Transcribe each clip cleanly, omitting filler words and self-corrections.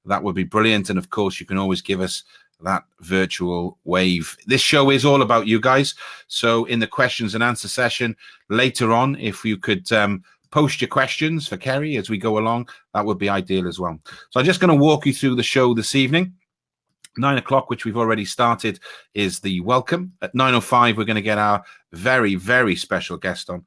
that would be brilliant. And of course, you can always give us that virtual wave. This show is all about you guys. So in the questions and answer session later on, if you could post your questions for Kerry as we go along, that would be ideal as well. So I'm just going to walk you through the show this evening. 9 o'clock, which we've already started, is the welcome. At 9:05, we're going to get our very, very special guest on,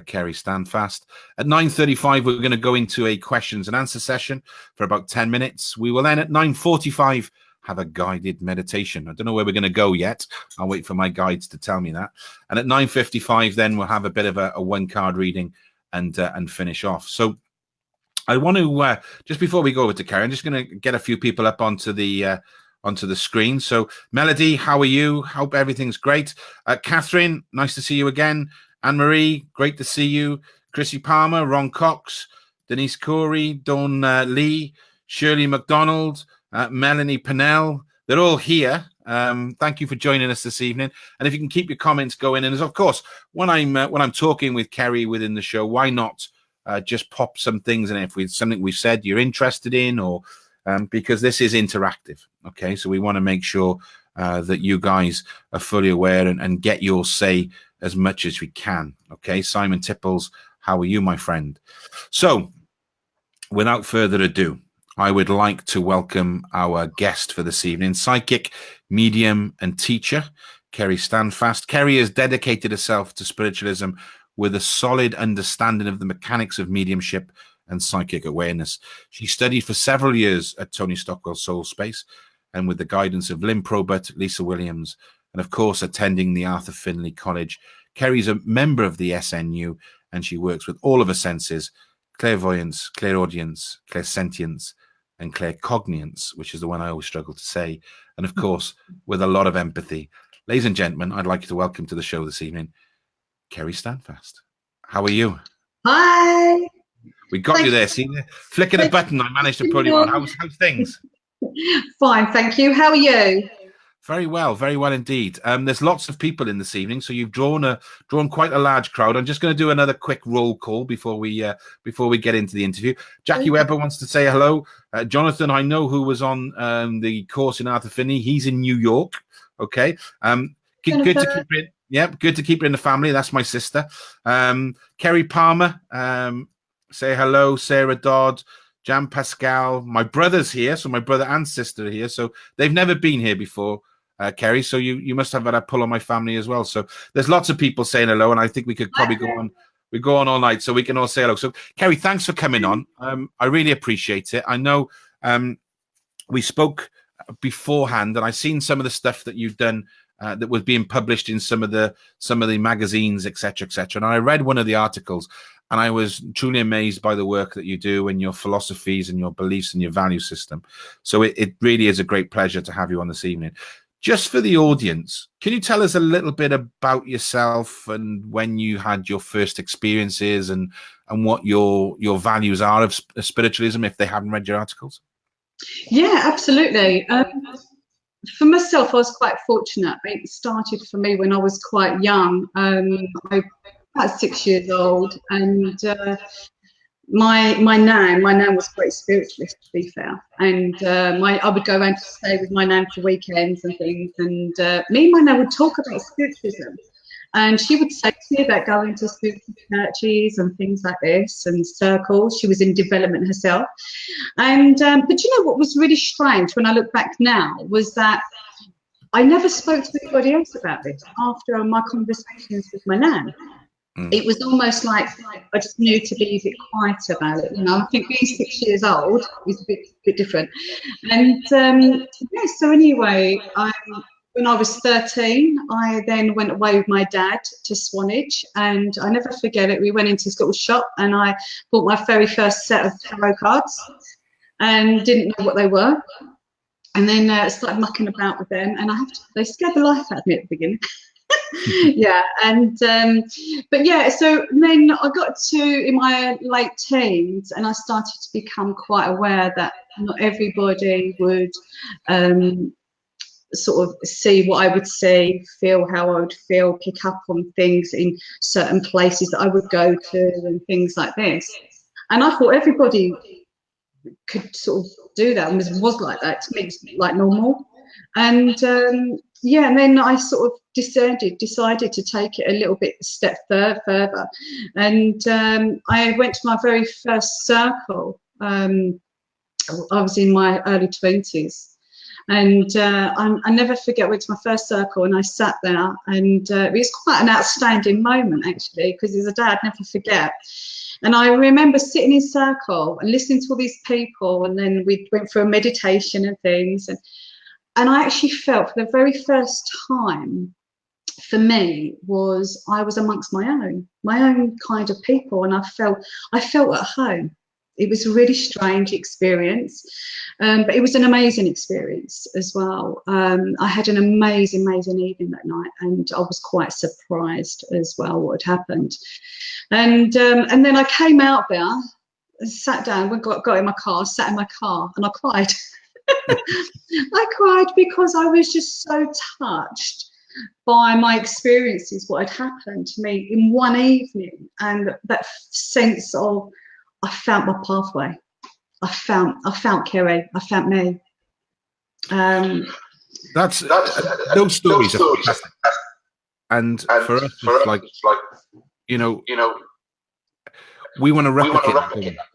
Kerry Standfast. At 9:35, we're going to go into a questions and answer session for about 10 minutes. We will then at 9:45 have a guided meditation. I don't know where we're going to go yet. I'll wait for my guides to tell me that. And at 9:55, then we'll have a bit of a one-card reading and finish off. So I want to, just before we go over to Kerry, I'm just going to get a few people up onto the screen. So Melody, how are you? Hope everything's great. Catherine, nice to see you again. Anne-Marie, great to see you. Chrissy Palmer, Ron Cox, Denise Corey, Dawn Lee, Shirley McDonald, Melanie Pennell, they're all here. Thank you for joining us this evening. And if you can keep your comments going, and as of course, when I'm talking with Kerry within the show, why not just pop some things in if it's something we've said you're interested in, or because this is interactive. Okay, so we want to make sure that you guys are fully aware and get your say as much as we can. Okay, Simon Tipples, how are you, my friend? So without further ado, I would like to welcome our guest for this evening, psychic, medium, and teacher, Kerry Standfast. Kerry has dedicated herself to spiritualism with a solid understanding of the mechanics of mediumship and psychic awareness. She studied for several years at Tony Stockwell Soul Space, and with the guidance of Lynn Probert, Lisa Williams, and of course attending the Arthur Finlay College. Kerry's a member of the SNU, and she works with all of her senses: clairvoyance, clairaudience, clairsentience, and claircognizance, which is the one I always struggle to say, and of course with a lot of empathy. Ladies and gentlemen, I'd like you to welcome to the show this evening, Kerry Standfast. How are you? Hi. We got you there. See, flicking a button, I managed to pull you on. How's things? Fine, thank you. How are you? Very well indeed. There's lots of people in this evening, so you've drawn quite a large crowd. I'm just going to do another quick roll call before we get into the interview. Jackie Webber wants to say hello. Jonathan, I know, who was on the course in Arthur Finney. He's in New York. Okay. Good to keep it. Yep, good to keep her in the family. That's my sister. Kerry Palmer, say hello. Sarah Dodd, Jan Pascal. My brother's here, so my brother and sister are here. So they've never been here before, Kerry. So you must have had a pull on my family as well. So there's lots of people saying hello, and I think we could probably go on. We go on all night, so we can all say hello. So Kerry, thanks for coming on. I really appreciate it. I know we spoke beforehand, and I've seen some of the stuff that you've done. That was being published in some of the magazines, etc., etc. And I read one of the articles, and I was truly amazed by the work that you do and your philosophies and your beliefs and your value system. So it really is a great pleasure to have you on this evening. Just for the audience, can you tell us a little bit about yourself and when you had your first experiences and what your values are of spiritualism, if they haven't read your articles? Yeah, absolutely. For myself, I was quite fortunate. It started for me when I was quite young. I was about 6 years old, and my nan was a great spiritualist, to be fair. And I would go around to stay with my nan for weekends and things. And me and my nan would talk about spiritualism. And she would say to me about going to spiritual churches and things like this and circles. She was in development herself. And but you know what was really strange when I look back now was that I never spoke to anybody else about this after my conversations with my nan. It was almost like I just knew to be a bit quiet about it. You know, I think being 6 years old was a bit different. And yeah, so anyway, when I was 13, I then went away with my dad to Swanage, and I never forget it. We went into this little shop, and I bought my very first set of tarot cards and didn't know what they were. And then started mucking about with them, and they scared the life out of me at the beginning. Yeah, and but yeah, so then I got to in my late teens, and I started to become quite aware that not everybody would sort of see what I would see, feel how I would feel, pick up on things in certain places that I would go to and things like this. And I thought everybody could sort of do that and was like that. To me, it's like normal. And yeah, and then I sort of decided to take it a little bit step further, and I went to my very first circle. I was in my early 20s. And I never forget, I went to my first circle and I sat there, and it was quite an outstanding moment, actually, because it was a day I'd never forget. And I remember sitting in circle and listening to all these people, and then we went through a meditation and things. And I actually felt for the very first time, for me, I was amongst my own kind of people, and I felt at home. It was a really strange experience, but it was an amazing experience as well. I had an amazing evening that night, and I was quite surprised as well what had happened. And then I came out there, sat down, got in my car, sat in my car, and I cried. I cried because I was just so touched by my experiences, what had happened to me in one evening, and that sense of, I found my pathway. I found Kerry. I found me. That's those stories are fantastic. And for us, it's like, you know, we want to replicate that.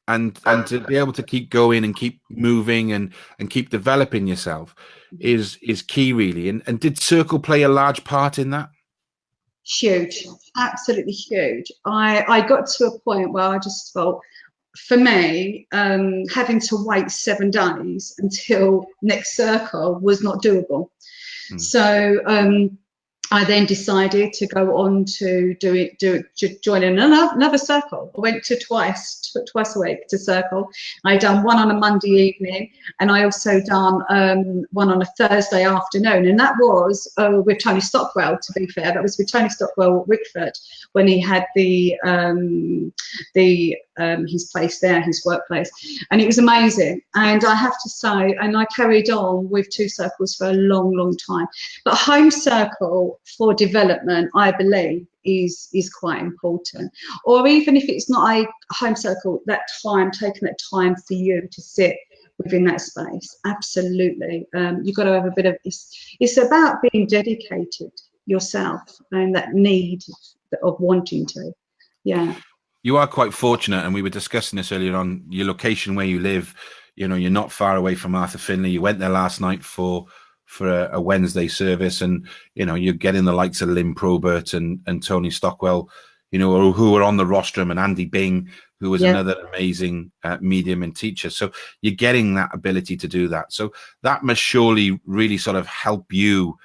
And to be able to keep going and keep moving and keep developing yourself is key, really. And did circle play a large part in that? Huge, absolutely huge. I got to a point where I just felt, for me, having to wait 7 days until next circle was not doable. So I then decided to go on to join another circle. I went to twice a week to circle. I done one on a Monday evening, and I also done one on a Thursday afternoon, and that was with Tony Stockwell. To be fair, that was with Tony Stockwell at Wickford when he had his place there, his workplace, and it was amazing. And I have to say, and I carried on with 2 circles for a long time. But home circle for development, I believe, is quite important. Or even if it's not a home circle, that time, taking that time for you to sit within that space, absolutely. You've got to have a bit of, it's about being dedicated yourself and that need of wanting to. Yeah. You are quite fortunate, and we were discussing this earlier on, your location where you live, you're not far away from Arthur Finlay. You went there last night for a Wednesday service, and you're getting the likes of Lynn Probert and Tony Stockwell, who are on the Rostrum, and Andy Bing, who was another amazing medium and teacher. So you're getting that ability to do that. So that must surely really sort of help you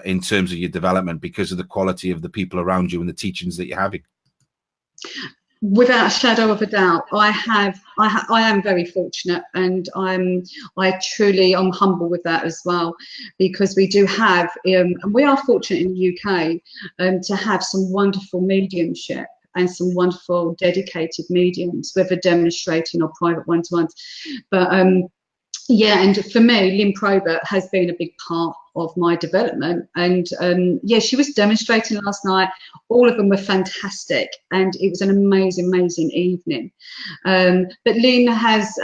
in terms of your development, because of the quality of the people around you and the teachings that you're having. Without a shadow of a doubt, I am very fortunate, and I'm humble with that as well, because we do have, and we are fortunate in the UK to have some wonderful mediumship and some wonderful dedicated mediums, whether demonstrating or private one-to-ones. But yeah, and for me, Lynn Probert has been a big part of my development. And yeah, she was demonstrating last night. All of them were fantastic, and it was an amazing evening. But Lynn has,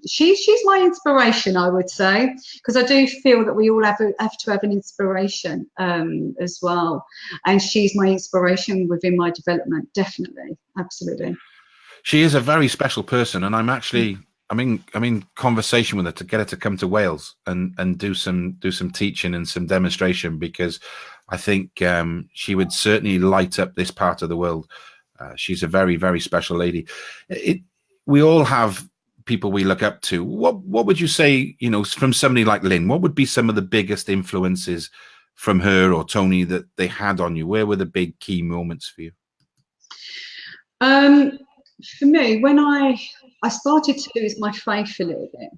she's my inspiration, I would say, because I do feel that we all have to have an inspiration as well. And she's my inspiration within my development, definitely, absolutely. She is a very special person, and I'm in conversation with her to get her to come to Wales and do some teaching and some demonstration, because I think she would certainly light up this part of the world. She's a very, very special lady. We all have people we look up to. What would you say, from somebody like Lynn, what would be some of the biggest influences from her or Tony that they had on you? Where were the big key moments for you? For me, when I started to lose my faith a little bit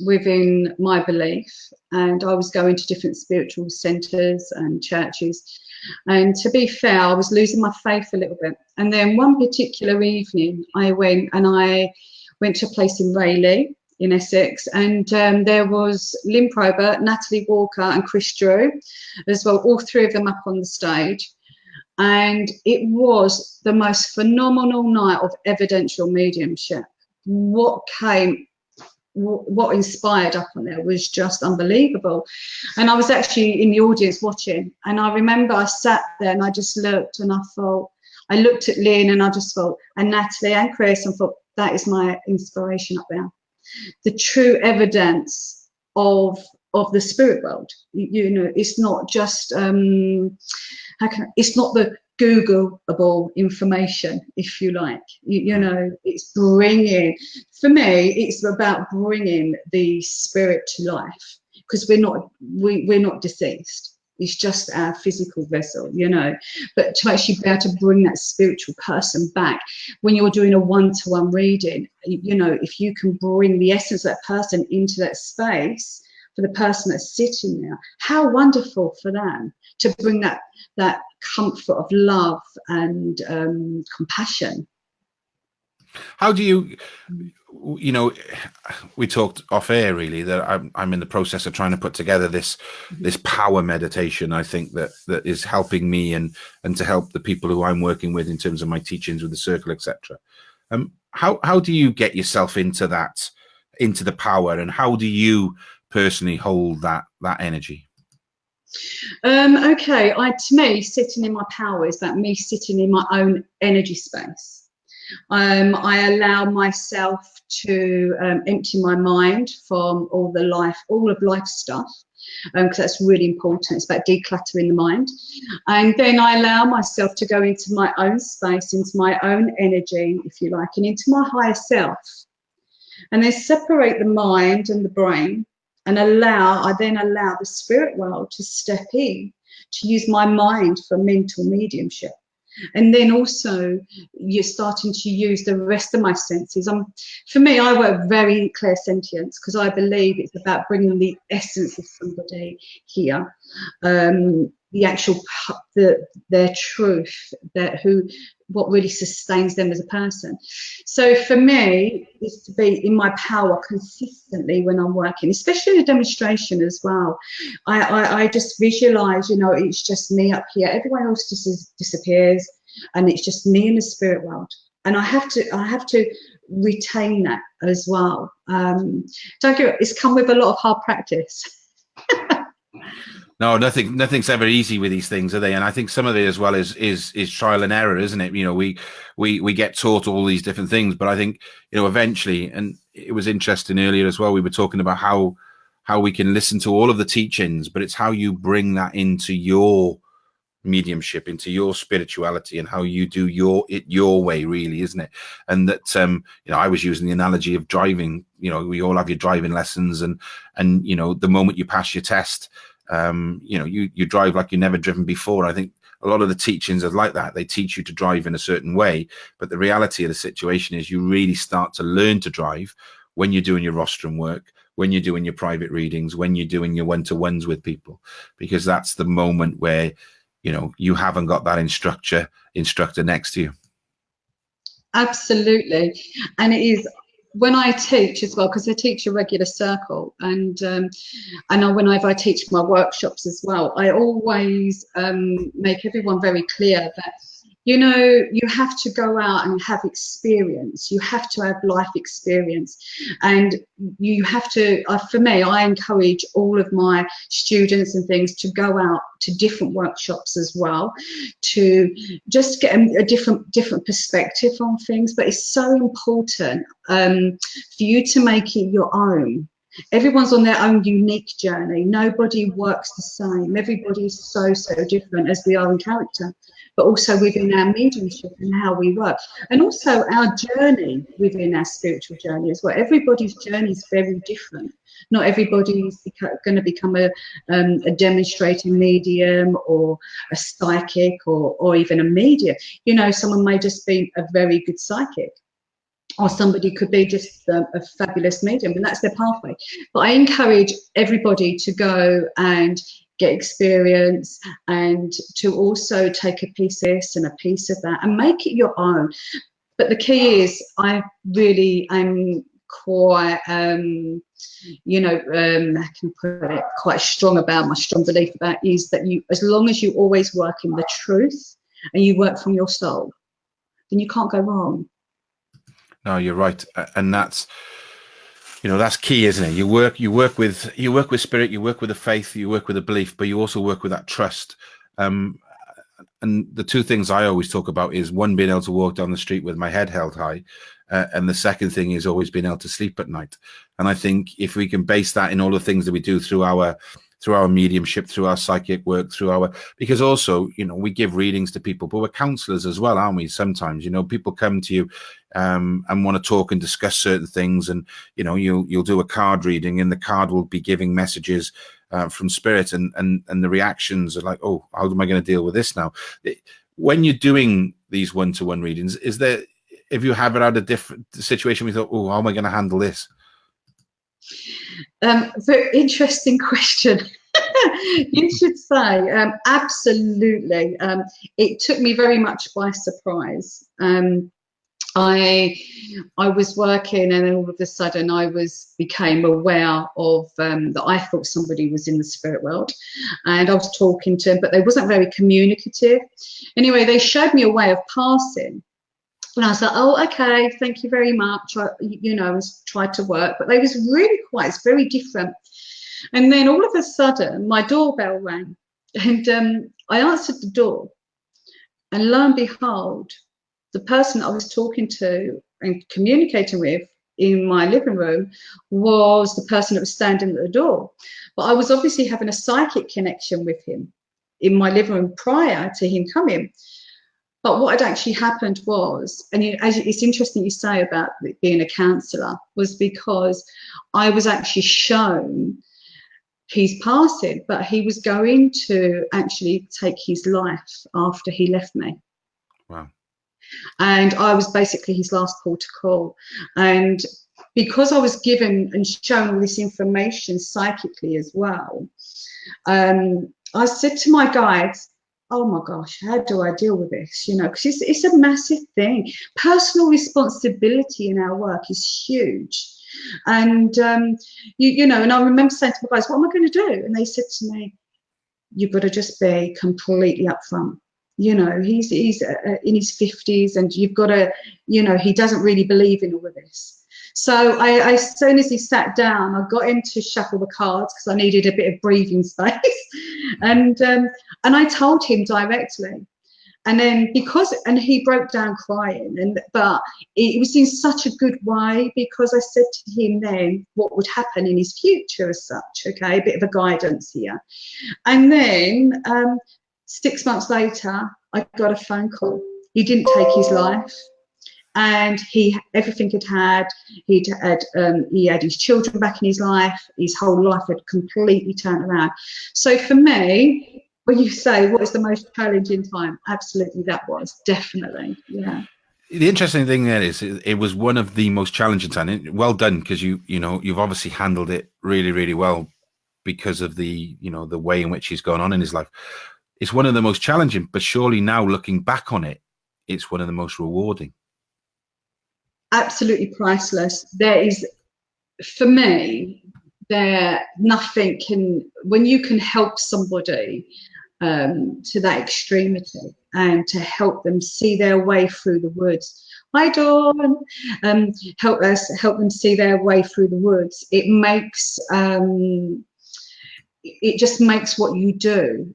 within my belief, and I was going to different spiritual centres and churches, and to be fair, I was losing my faith a little bit. And then one particular evening, I went to a place in Rayleigh in Essex, and there was Lynn Probert, Natalie Walker and Chris Drew as well, all 3 of them up on the stage. And it was the most phenomenal night of evidential mediumship. what came, what inspired up on there was just unbelievable. And I was actually in the audience watching, and I remember I sat there and I just looked, and I looked at Lynn, and I just thought, and Natalie and Chris, and thought, that is my inspiration up there. The true evidence of the spirit world. You know, it's not just it's not the Googleable information, if you like. You know, it's bringing, for me, it's about bringing the spirit to life, because we're not deceased. It's just our physical vessel, you know. But to actually be able to bring that spiritual person back, when you're doing a one-to-one reading, you know, if you can bring the essence of that person into that space for the person that's sitting there, how wonderful for them to bring that comfort of love and compassion. How do you know, we talked off air really that I'm in the process of trying to put together this power meditation. I think that is helping me and to help the people who I'm working with in terms of my teachings with the circle, etc. How do you get yourself into the power, and how do you personally hold that energy? Okay, to me, sitting in my power is about me sitting in my own energy space. I allow myself to empty my mind from all of life stuff, because that's really important. It's about decluttering the mind. And then I allow myself to go into my own space, into my own energy, if you like, and into my higher self. And then separate the mind and the brain, and I then allow the spirit world to step in, to use my mind for mental mediumship. And then also you're starting to use the rest of my senses. For me, I work very clairsentience, because I believe it's about bringing the essence of somebody here, the actual, their truth, what really sustains them as a person. So for me, is to be in my power consistently when I'm working, especially the demonstration as well. I just visualize, you know, it's just me up here, everyone else just disappears, and it's just me in the spirit world. And I have to retain that as well. It's come with a lot of hard practice. No, nothing's ever easy with these things, are they? And I think some of it as well is trial and error, isn't it? You know, we get taught all these different things, but I think, you know, eventually, and it was interesting earlier as well, we were talking about how we can listen to all of the teachings, but it's how you bring that into your mediumship, into your spirituality, and how you do it your way, really, isn't it? And that you know, I was using the analogy of driving. You know, we all have your driving lessons, and you know, the moment you pass your test, you know, you drive like you've never driven before. I think a lot of the teachings are like that. They teach you to drive in a certain way, but the reality of the situation is you really start to learn to drive when you're doing your rostrum work, when you're doing your private readings, when you're doing your one-to-ones with people, because that's the moment where, you know, you haven't got that instructor next to you. Absolutely. And it is when I teach as well, because I teach a regular circle, and I know whenever I teach my workshops as well, I always make everyone very clear that, you know, you have to go out and have experience. You have to have life experience, and you have to, for me, I encourage all of my students and things to go out to different workshops as well, to just get a different perspective on things. But it's so important for you to make it your own. Everyone's on their own unique journey. Nobody works the same. Everybody is so different as we are in character, but also within our mediumship and how we work, and also our journey within our spiritual journey as well. Everybody's journey is very different. Not everybody's going to become a demonstrating medium or a psychic or even a medium. You know, someone may just be a very good psychic, or somebody could be just a fabulous medium, and that's their pathway. But I encourage everybody to go and get experience, and to also take a piece of this and a piece of that and make it your own. But the key is, I really am quite, you know, I can put it quite strong about, my strong belief about is that you, as long as you always work in the truth and you work from your soul, then you can't go wrong. No, you're right, and that's, you know, that's key, isn't it? You work with spirit, you work with the faith, you work with the belief, but you also work with that trust. And the two things I always talk about is, one, being able to walk down the street with my head held high, and the second thing is always being able to sleep at night. And I think if we can base that in all the things that we do through our mediumship, through our psychic work, because also, you know, we give readings to people, but we're counselors as well, aren't we? Sometimes, you know, people come to you and want to talk and discuss certain things, and, you know, you'll do a card reading, and the card will be giving messages from spirit, and the reactions are like, oh, how am I going to deal with this now? When you're doing these one-to-one readings, if you have had a different situation, we thought, oh, how am I going to handle this? Very interesting question. You should say, absolutely. It took me very much by surprise. I was working, and then all of a sudden I became aware of that I thought somebody was in the spirit world, and I was talking to them, but they wasn't very communicative. Anyway, they showed me a way of passing. And I was like, oh, okay, thank you very much. I was tried to work, but they was really it's very different. And then all of a sudden, my doorbell rang, and I answered the door, and lo and behold, the person I was talking to and communicating with in my living room was the person that was standing at the door. But I was obviously having a psychic connection with him in my living room prior to him coming. But what had actually happened was, and it's interesting you say about being a counsellor, was because I was actually shown his passing, but he was going to actually take his life after he left me. Wow. And I was basically his last port of call. And because I was given and shown all this information psychically as well, I said to my guides, oh my gosh, how do I deal with this? You know, because it's a massive thing. Personal responsibility in our work is huge. And, you know, and I remember saying to my guys, what am I going to do? And they said to me, you've got to just be completely upfront. You know, he's in his 50s, and you've got to, you know, he doesn't really believe in all of this. So I as soon as he sat down, I got him to shuffle the cards because I needed a bit of breathing space. And I told him directly. And then and he broke down crying, but it was in such a good way, because I said to him then what would happen in his future as such, okay, a bit of a guidance here. And then 6 months later, I got a phone call. He didn't take his life, and everything he had his children back in his life. His whole life had completely turned around. So for me, when you say what is the most challenging time, absolutely that was, definitely, yeah. The interesting thing there is, it was one of the most challenging times. Well done, because you've obviously handled it really, really well, because of the way in which he's gone on in his life. It's one of the most challenging, but surely now looking back on it, it's one of the most rewarding. Absolutely priceless. There is, for me, nothing can, when you can help somebody to that extremity and to help them see their way through the woods. Hi, Dawn. Help them see their way through the woods. It just makes what you do,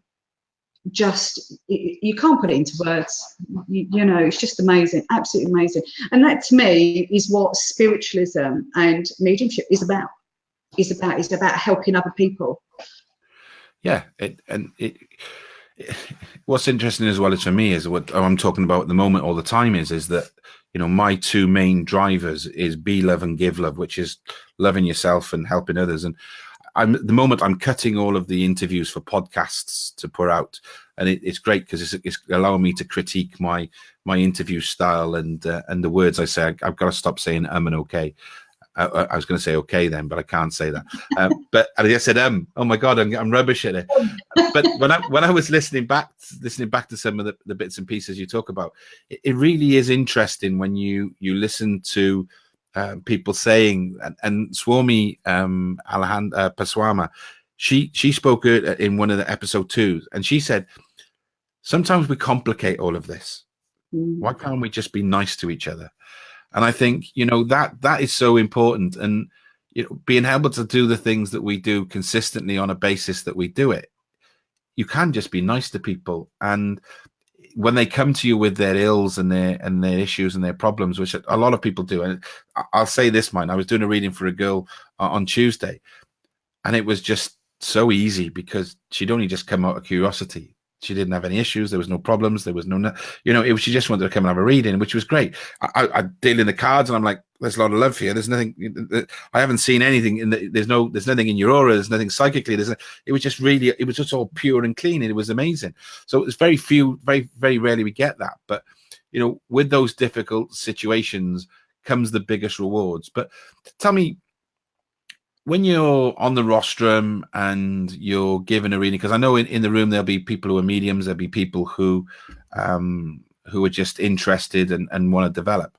you can't put it into words. You know, it's just amazing, absolutely amazing. And that to me is what spiritualism and mediumship is about. It's about helping other people. Yeah, what's interesting as well is, for me, is what I'm talking about at the moment all the time is that, you know, my two main drivers is be love and give love, which is loving yourself and helping others. And at the moment I'm cutting all of the interviews for podcasts to put out, and it's great because it's allowing me to critique my interview style and the words I say. I've got to stop saying and okay. I was going to say okay then, but I can't say that. But I said oh my god, I'm rubbish at it. But when I was listening back to some of the bits and pieces you talk about, it really is interesting when you listen to people saying, and Swami Paswama, she spoke in one of the episode 2, and she said, sometimes we complicate all of this. Why can't we just be nice to each other? And I think, you know, that is so important. And, you know, being able to do the things that we do consistently on a basis that we do it, you can just be nice to people. And when they come to you with their ills and their issues and their problems, which a lot of people do, and I'll say this, mine, I was doing a reading for a girl on Tuesday, and it was just so easy because she'd only just come out of curiosity. She didn't have any issues. There was no problems. There was no, you know, she just wanted to come and have a reading, which was great. I deal in the cards, and I'm like, there's a lot of love here. There's nothing. I haven't seen anything. There's nothing in your aura. There's nothing psychically. It was just really. It was just all pure and clean, and it was amazing. So it's very rarely we get that. But you know, with those difficult situations comes the biggest rewards. But tell me, when you're on the rostrum and you're given a reading, because I know in the room there'll be people who are mediums, there'll be people who are just interested and want to develop.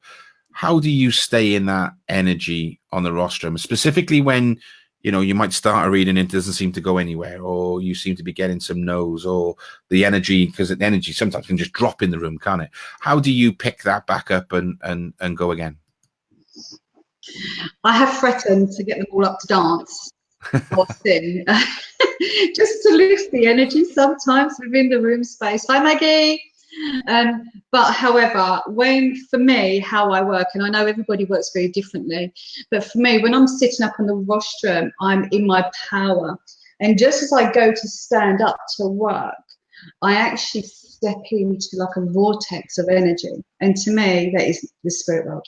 How do you stay in that energy on the rostrum, specifically when, you know, you might start a reading and it doesn't seem to go anywhere, or you seem to be getting some no's, or the energy, because the energy sometimes can just drop in the room, can't it? How do you pick that back up and go again? I have threatened to get them all up to dance or sing, just to lift the energy sometimes within the room space. Hi, Maggie. But however, for me, how I work, and I know everybody works very differently, but for me, when I'm sitting up on the rostrum, I'm in my power. And just as I go to stand up to work, I actually step into like a vortex of energy. And to me, that is the spirit world.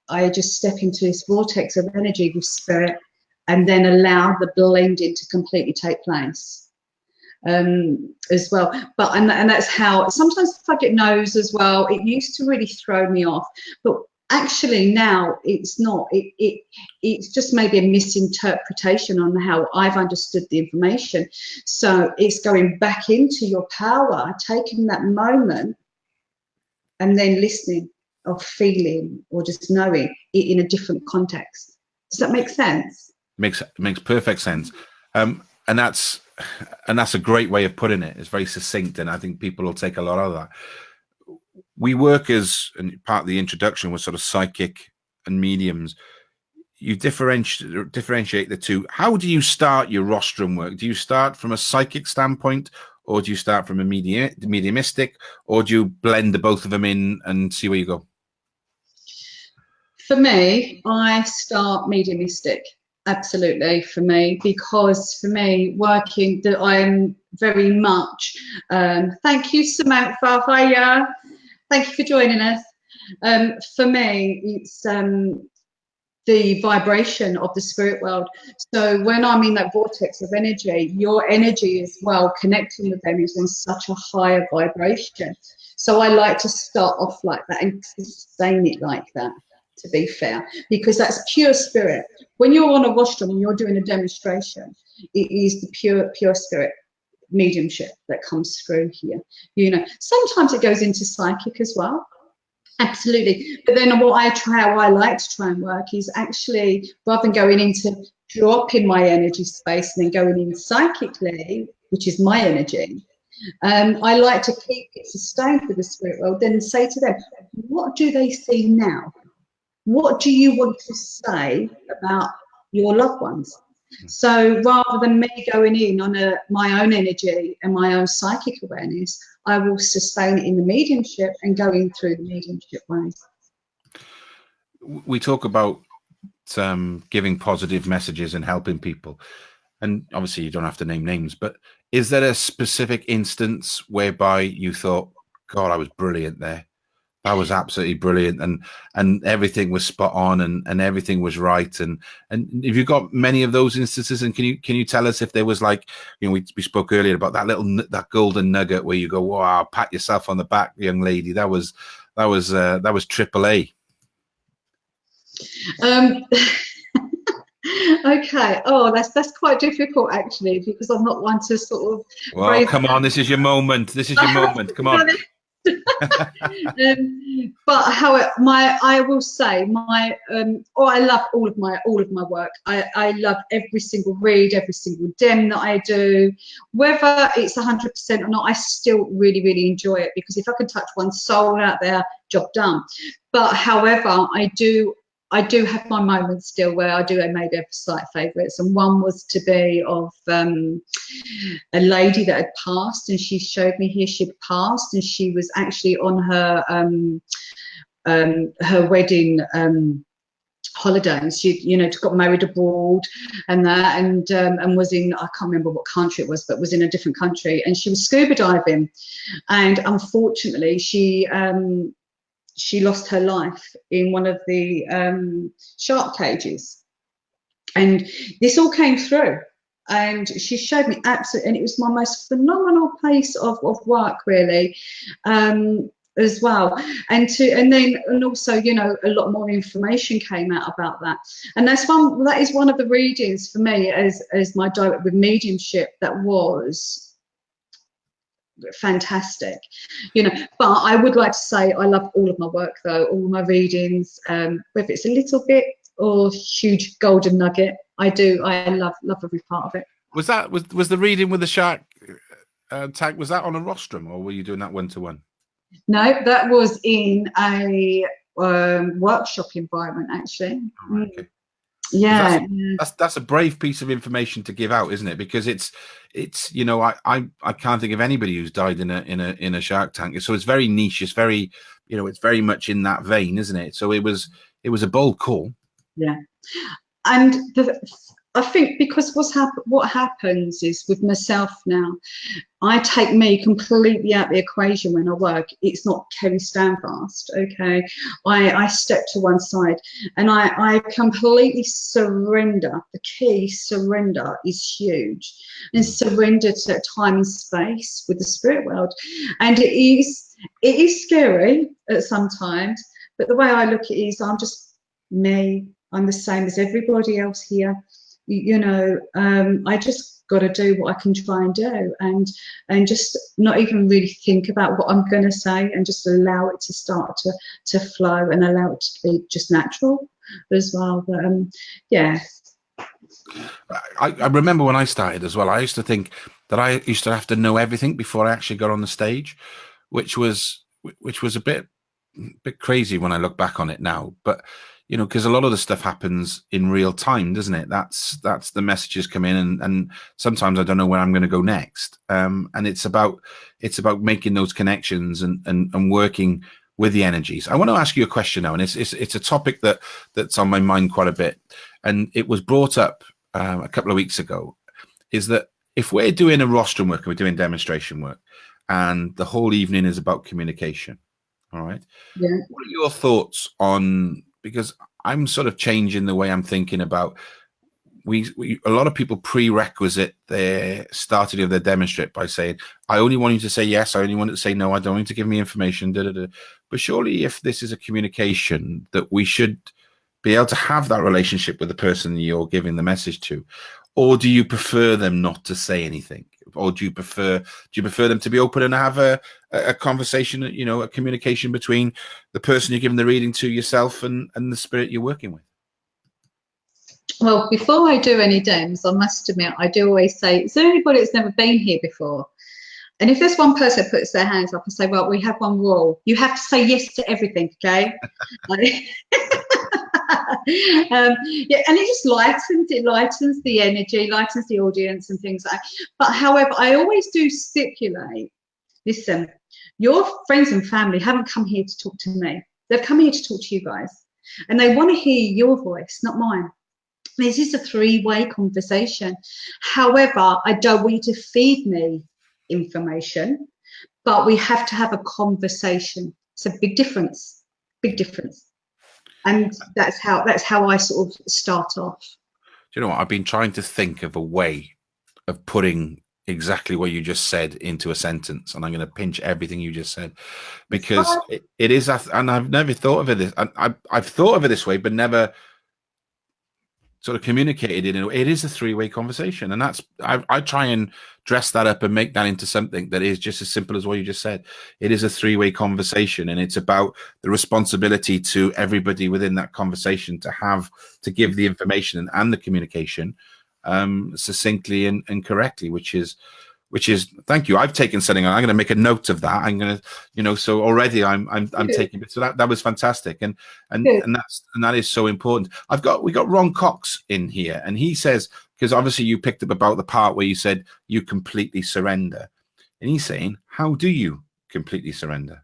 I just step into this vortex of energy with spirit, and then allow the blending to completely take place as well. But and that's how sometimes if I get no's as well, it used to really throw me off. But actually now it's not. It's just maybe a misinterpretation on how I've understood the information. So it's going back into your power, taking that moment, and then listening or feeling or just knowing it in a different context. Does that make sense? Makes perfect sense. And that's a great way of putting it. It's very succinct, and I think people will take a lot out of that. We work as, and part of the introduction was sort of psychic and mediums. You differentiate the two. How do you start your rostrum work? Do you start from a psychic standpoint, or do you start from a mediumistic, or do you blend the both of them in and see where you go? For me, I start mediumistic, absolutely, for me, because for me, working, that I'm very much, thank you, Samantha, hiya, thank you for joining us. For me, it's the vibration of the spirit world. So when I'm in that vortex of energy, your energy as well, connecting with them is on such a higher vibration. So I like to start off like that and sustain it like that, to be fair, because that's pure spirit. When you're on a rostrum and you're doing a demonstration, it is the pure spirit mediumship that comes through here. You know, sometimes it goes into psychic as well. Absolutely. But then how I like to try and work is actually, rather than going into dropping my energy space and then going in psychically, which is my energy, I like to keep it sustained with the spirit world, then say to them, what do they see now? What do you want to say about your loved ones? So rather than me going in on my own energy and my own psychic awareness, I will sustain it in the mediumship and going through the mediumship ways. We talk about giving positive messages and helping people. And obviously you don't have to name names, but is there a specific instance whereby you thought, God, I was brilliant there? That was absolutely brilliant, and everything was spot on, and everything was right. And have you got many of those instances? And can you tell us if there was, like, you know, we spoke earlier about that golden nugget where you go, wow, pat yourself on the back, young lady. That was AAA. Okay. Oh, that's quite difficult actually, because I'm not one to sort of. Well, come on, this is your moment. This is your moment. Come on. But I will say I love all of my work. I love every single read, every single dem that I do, whether it's 100% or not. I still really enjoy it, because if I can touch one soul out there, job done. But however, I do have my moments still where I do maybe have slight favourites, and one was to be of a lady that had passed, and she showed me here she'd passed, and she was actually on her wedding holiday, and she, you know, got married abroad and that, and was in, I can't remember what country it was, but was in a different country, and she was scuba diving, and unfortunately she lost her life in one of the shark cages, and this all came through, and she showed me absolutely, and it was my most phenomenal piece of work, really, as well, and also, you know, a lot more information came out about that, and that is one of the readings for me as my direct with mediumship that was fantastic, you know. But I would like to say I love all of my work, though, all my readings, whether it's a little bit or huge golden nugget, I love every part of it. Was the reading with the shark tank, was that on a rostrum, or were you doing that one-to-one? No, that was in a workshop environment, actually. Oh, okay. Yeah, that's a brave piece of information to give out, isn't it? Because it's you know, I can't think of anybody who's died in a shark tank. So it's very niche. It's very, you know, it's very much in that vein, isn't it? So it was a bold call. Yeah, and I think because what happens is with myself now, I take me completely out the equation when I work. It's not Kerry Standfast, okay? I step to one side and I completely surrender. The key, surrender, is huge. And surrender to time and space with the spirit world. And it is scary at sometimes, but the way I look at it is I'm just me. I'm the same as everybody else here. You know, I just got to do what I can try and do, and just not even really think about what I'm going to say, and just allow it to start to flow, and allow it to be just natural as well. But yeah. I remember when I started as well, I used to think that I used to have to know everything before I actually got on the stage, which was a bit crazy when I look back on it now. But you know, because a lot of the stuff happens in real time, doesn't it? That's the messages come in, and sometimes I don't know where I'm going to go next. And it's about making those connections and working with the energies. I want to ask you a question now, and it's a topic that's on my mind quite a bit, and it was brought up a couple of weeks ago. Is that if we're doing a rostrum work and we're doing demonstration work, and the whole evening is about communication, all right? Yeah. What are your thoughts on? Because I'm sort of changing the way I'm thinking about. A lot of people prerequisite their starting of their demonstrate by saying, I only want you to say yes, I only want you to say no, I don't want you to give me information, But surely if this is a communication, that we should be able to have that relationship with the person you're giving the message to. Or do you prefer them not to say anything? Or do you prefer them to be open and have a conversation, you know, a communication between the person you're giving the reading to, yourself, and the spirit you're working with? Well, before I do any dems, I must admit, I do always say, is there anybody that's never been here before? And if there's one person that puts their hands up and say, well, we have one rule. You have to say yes to everything, okay? Yeah, and it just lightens the energy, lightens the audience and things like that. But however, I always do stipulate, listen, your friends and family haven't come here to talk to me. They've come here to talk to you guys, and they want to hear your voice, not mine. This is a three-way conversation. However, I don't want you to feed me information, but we have to have a conversation. It's a big difference, and that's how I sort of start off. Do you know what? I've been trying to think of a way of putting exactly what you just said into a sentence, and I'm going to pinch everything you just said, because it is, and I've never thought of it this. I've thought of it this way, but never sort of communicated it in a way. It is a three-way conversation, and that's I try and dress that up and make that into something that is just as simple as what you just said. It is a three-way conversation, and it's about the responsibility to everybody within that conversation to give the information and the communication succinctly and correctly, which is which is, thank you. I've taken something. I'm going to make a note of that. I'm going to, you know, so already I'm taking it. So that was fantastic. And that is so important. We got Ron Cox in here, and he says, because obviously you picked up about the part where you said you completely surrender. And he's saying, how do you completely surrender?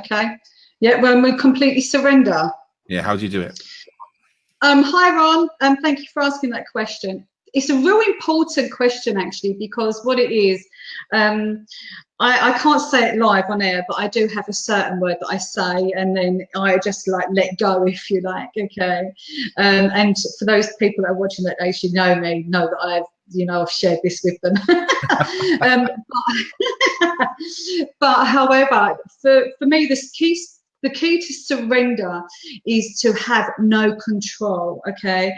Okay. Yeah, when we completely surrender. Yeah, how do you do it? Hi, Ron. Thank you for asking that question. It's a real important question, actually, because what it is, I can't say it live on air, but I do have a certain word that I say, and then I just like let go, if you like. Okay. And for those people that are watching that actually know me, know that I've shared this with them. But however, for me, the key to surrender is to have no control. Okay.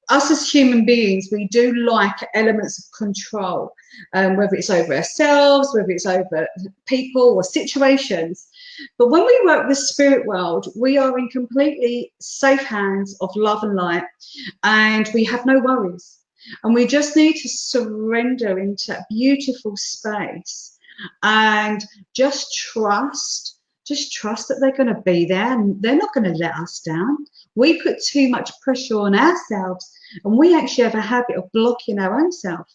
Us as human beings, we do like elements of control, whether it's over ourselves, whether it's over people or situations. But when we work with the spirit world, we are in completely safe hands of love and light, and we have no worries. And we just need to surrender into a beautiful space and just trust that they're going to be there and they're not going to let us down. We put too much pressure on ourselves, and we actually have a habit of blocking our own self.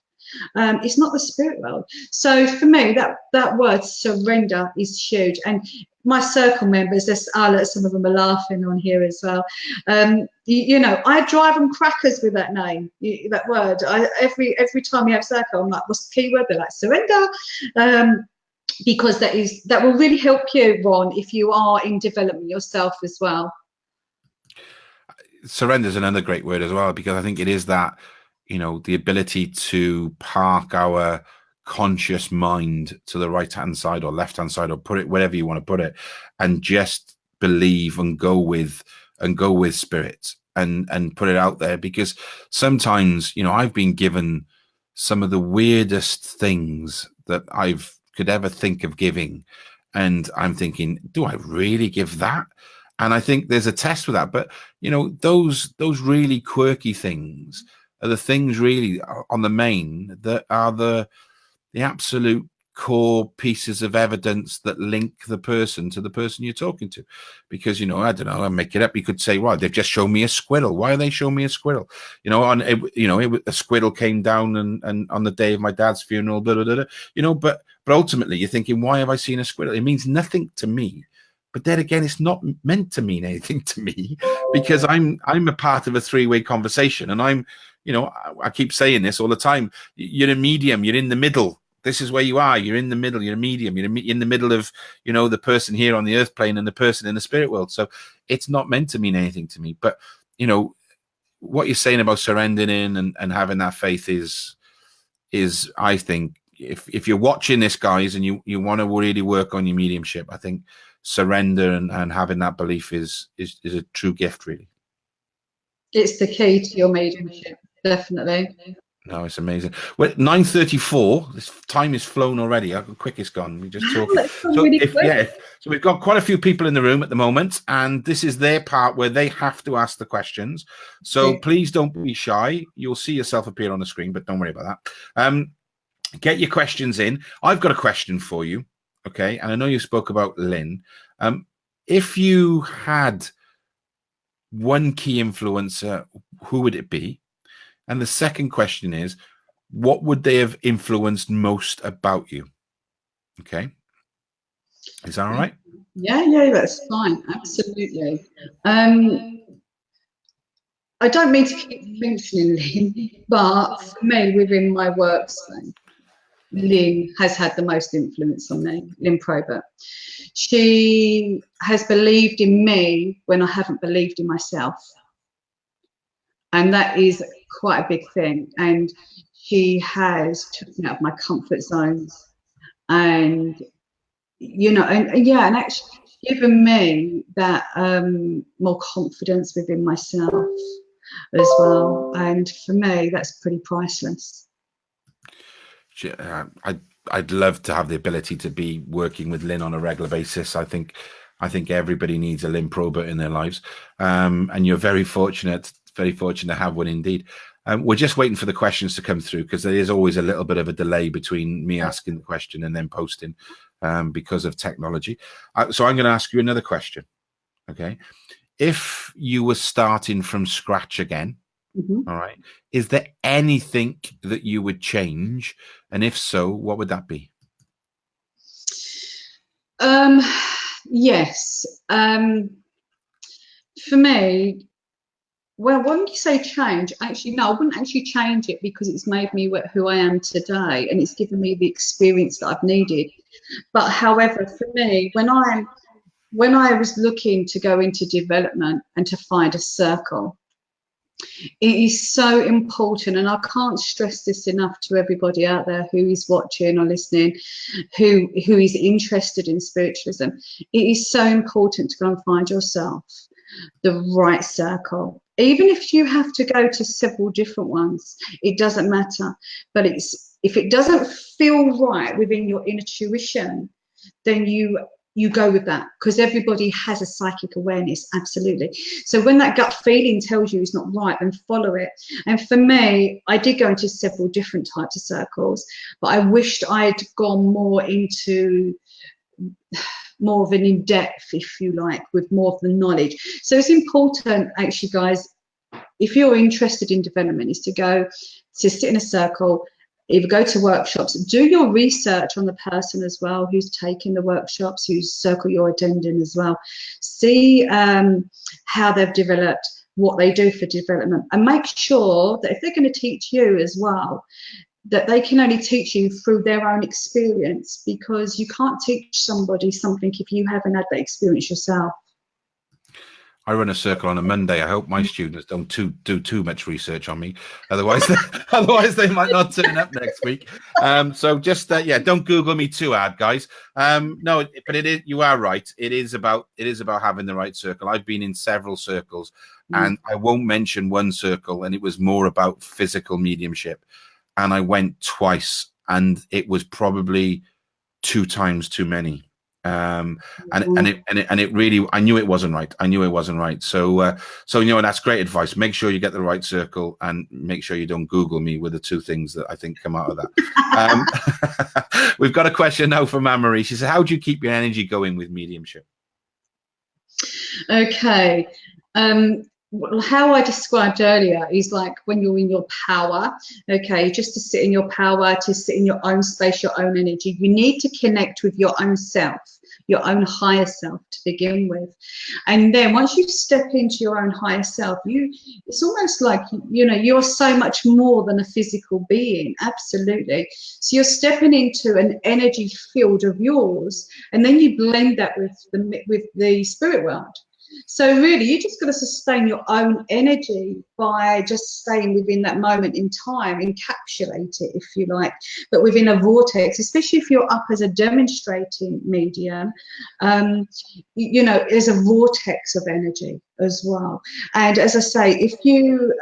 It's not the spirit world. So for me, that word surrender is huge. And my circle members, some of them are laughing on here as well. I drive them crackers with that name, that word. Every time we have circle, I'm like, what's the key word? They're like, surrender. Because that will really help you, Ron, if you are in development yourself as well. Surrender is another great word as well, because I think it is that, the ability to park our conscious mind to the right-hand side or left-hand side, or put it wherever you want to put it, and just believe and go with spirit and put it out there. Because sometimes, I've been given some of the weirdest things that I've could ever think of giving, and I'm thinking, do I really give that? And I think there's a test with that. But those really quirky things are the things really on the main that are the absolute core pieces of evidence that link the person to the person you're talking to. Because I don't know, I make it up. You could say, well, they've just shown me a squirrel. Why are they showing me a squirrel? A squirrel came down and on the day of my dad's funeral, blah, blah, blah, blah. But ultimately you're thinking, why have I seen a squirrel? It means nothing to me. But then again, it's not meant to mean anything to me, because I'm a part of a three-way conversation, and I'm, I keep saying this all the time. You're a medium. You're in the middle. This is where you are. You're in the middle. You're a medium. You're in the middle of, the person here on the earth plane and the person in the spirit world. So it's not meant to mean anything to me. But, what you're saying about surrendering and having that faith is I think, if you're watching this, guys, and you want to really work on your mediumship, I think surrender and having that belief is a true gift, really. It's the key to your mediumship, definitely. No, it's amazing. Well, 9:34. This time is flown already. How quick it's gone. We just talking. So we've got quite a few people in the room at the moment, and this is their part where they have to ask the questions. So please don't be shy. You'll see yourself appear on the screen, but don't worry about that. Get your questions in. I've got a question for you. Okay, and I know you spoke about Lynn. If you had one key influencer, who would it be? And the second question is, what would they have influenced most about you? Okay, is that all right? Yeah, that's fine. Absolutely. I don't mean to keep mentioning Lynn, but for me, within my workspace, Lynn has had the most influence on me, Lynn Probert. She has believed in me when I haven't believed in myself. And that is quite a big thing. And she has took me out of my comfort zones and, and actually given me that more confidence within myself as well. And for me, that's pretty priceless. I'd love to have the ability to be working with Lynn on a regular basis. I think everybody needs a Lynn Probert in their lives, and you're very fortunate to have one indeed. We're just waiting for the questions to come through, because there is always a little bit of a delay between me asking the question and then posting, because of technology. So I'm going to ask you another question. Okay. If you were starting from scratch again, all right, is there anything that you would change? And if so, what would that be? Yes. For me, well, when you say change, actually, no, I wouldn't actually change it, because it's made me who I am today, and it's given me the experience that I've needed. But however, for me, when I was looking to go into development and to find a circle, it is so important, and I can't stress this enough to everybody out there who is watching or listening, who is interested in spiritualism. It is so important to go and find yourself the right circle. Even if you have to go to several different ones, it doesn't matter. But if it doesn't feel right within your intuition, then you go with that, because everybody has a psychic awareness, absolutely. So when that gut feeling tells you it's not right, then follow it. And for me, I did go into several different types of circles, but I wished I'd gone more into more of an in-depth, if you like, with more of the knowledge. So it's important, actually, guys, if you're interested in development, is to sit in a circle, either go to workshops, do your research on the person as well who's taking the workshops, whose circle you're attending as well. See how they've developed, what they do for development, and make sure that if they're going to teach you as well, that they can only teach you through their own experience, because you can't teach somebody something if you haven't had that experience yourself. I run a circle on a Monday. I hope my students don't do too much research on me, otherwise they might not turn up next week. So just don't Google me too hard, guys. No, but it is. You are right. It is about having the right circle. I've been in several circles, and I won't mention one circle, and it was more about physical mediumship. And I went twice, and it was probably 2 times too many. And it really, I knew it wasn't right. So that's great advice. Make sure you get the right circle, and make sure you don't Google me with the 2 things that I think come out of that. We've got a question now from Anne-Marie. She said, how do you keep your energy going with mediumship? Okay. Well, how I described earlier is like when you're in your power, okay, just to sit in your power, to sit in your own space, your own energy. You need to connect with your own self, your own higher self to begin with. And then once you step into your own higher self, it's almost like, you're so much more than a physical being, absolutely. So you're stepping into an energy field of yours, and then you blend that with the spirit world. So really, you just got to sustain your own energy by just staying within that moment in time, encapsulate it, if you like, but within a vortex, especially if you're up as a demonstrating medium, there's a vortex of energy as well. And as I say, if you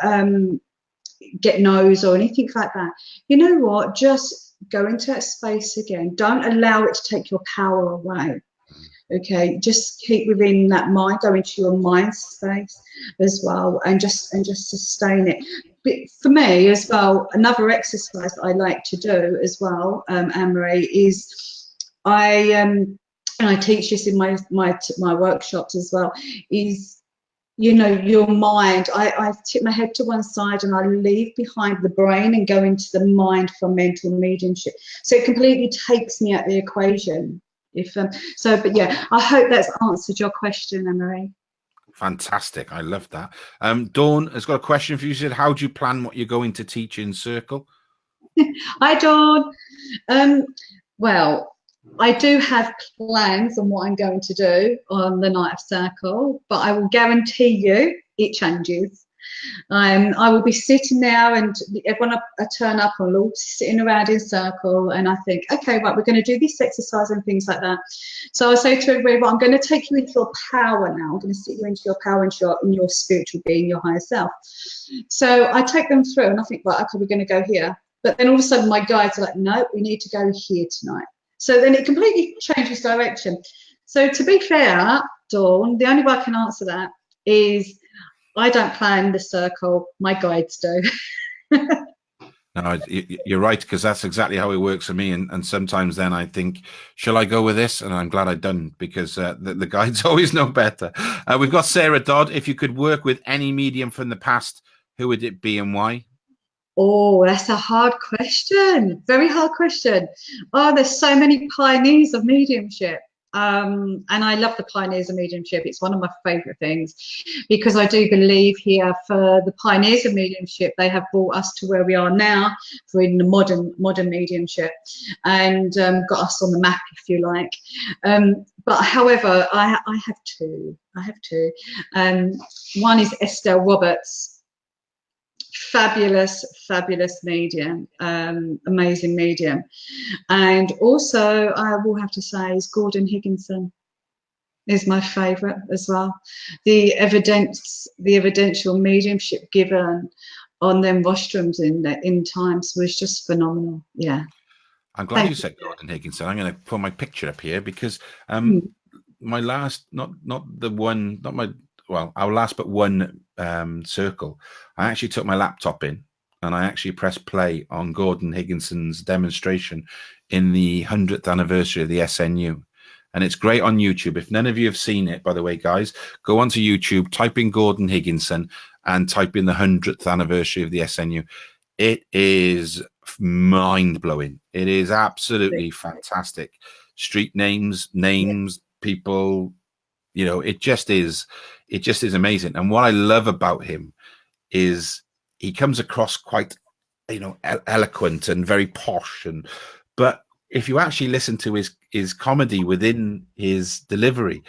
get no's or anything like that, you know what, just go into that space again. Don't allow it to take your power away. Okay, just keep within that mind, go into your mind space as well, and just sustain it. But for me as well, another exercise that I like to do as well, Anne-Marie, is and I teach this in my workshops as well, is your mind. I tip my head to one side and I leave behind the brain and go into the mind for mental mediumship. So it completely takes me out the equation. But yeah, I hope that's answered your question, Anne-Marie. Fantastic. I love that. Dawn has got a question for you. She said, how do you plan what you're going to teach in circle? Hi, Dawn. Well, I do have plans on what I'm going to do on the night of circle, but I will guarantee you it changes. I will be sitting there, and when I turn up, I'll all be sitting around in circle, and I think, okay, right, we're going to do this exercise and things like that. So I say to everybody, well, I'm going to take you into your power now. I'm going to sit you into your power and in your spiritual being, your higher self. So I take them through, and I think, right, okay, we're going to go here. But then all of a sudden, my guides are like, no, we need to go here tonight. So then it completely changes direction. So to be fair, Dawn, the only way I can answer that is, I don't plan the circle, my guides do. No, you're right, because that's exactly how it works for me. And sometimes then I think, shall I go with this? And I'm glad I done, because the guides always know better. We've got Sarah Dodd. If you could work with any medium from the past, who would it be and why? Oh, that's a hard question. Very hard question. Oh, there's so many pioneers of mediumship. And I love the pioneers of mediumship. It's one of my favorite things, because I do believe here, for the pioneers of mediumship, they have brought us to where we are now, for in the modern mediumship, and got us on the map, if you like. But however, I have two. One is Estelle Roberts. Fabulous medium, amazing medium. And also I will have to say is Gordon Higginson is my favorite as well. The evidential mediumship given on them rostrums in times was just phenomenal. Yeah, I'm glad you said Gordon Higginson. I'm going to put my picture up here, because my last, our last but one circle, I actually took my laptop in and I actually pressed play on Gordon Higginson's demonstration in the 100th anniversary of the SNU. And it's great on YouTube. If none of you have seen it, by the way, guys, go onto YouTube, type in Gordon Higginson and type in the 100th anniversary of the SNU. It is mind-blowing. It is absolutely fantastic. Street names, people, you know, it just is amazing. And what I love about him is he comes across quite, you know, eloquent and very posh, but if you actually listen to his comedy within his delivery,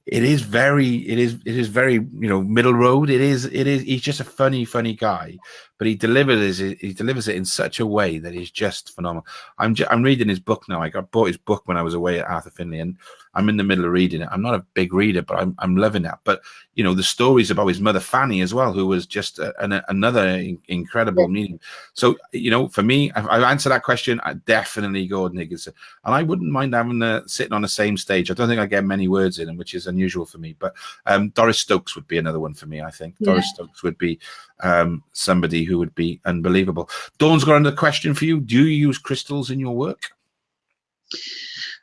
it is very, you know, middle road. He's just a funny guy, but he delivers it in such a way that is just phenomenal. I'm reading his book now. I bought his book when I was away at Arthur Finlay, and I'm in the middle of reading it. I'm not a big reader, but I'm loving that. But you know, the stories about his mother Fanny as well, who was just another incredible medium. So you know, for me, I've answered that question. I definitely Gordon Higginson, and I wouldn't mind having sitting on the same stage. I don't think I get many words in him, which is unusual for me. But Doris Stokes would be another one for me. I think Doris Stokes would be somebody who would be unbelievable. Dawn's got another question for you. Do you use crystals in your work?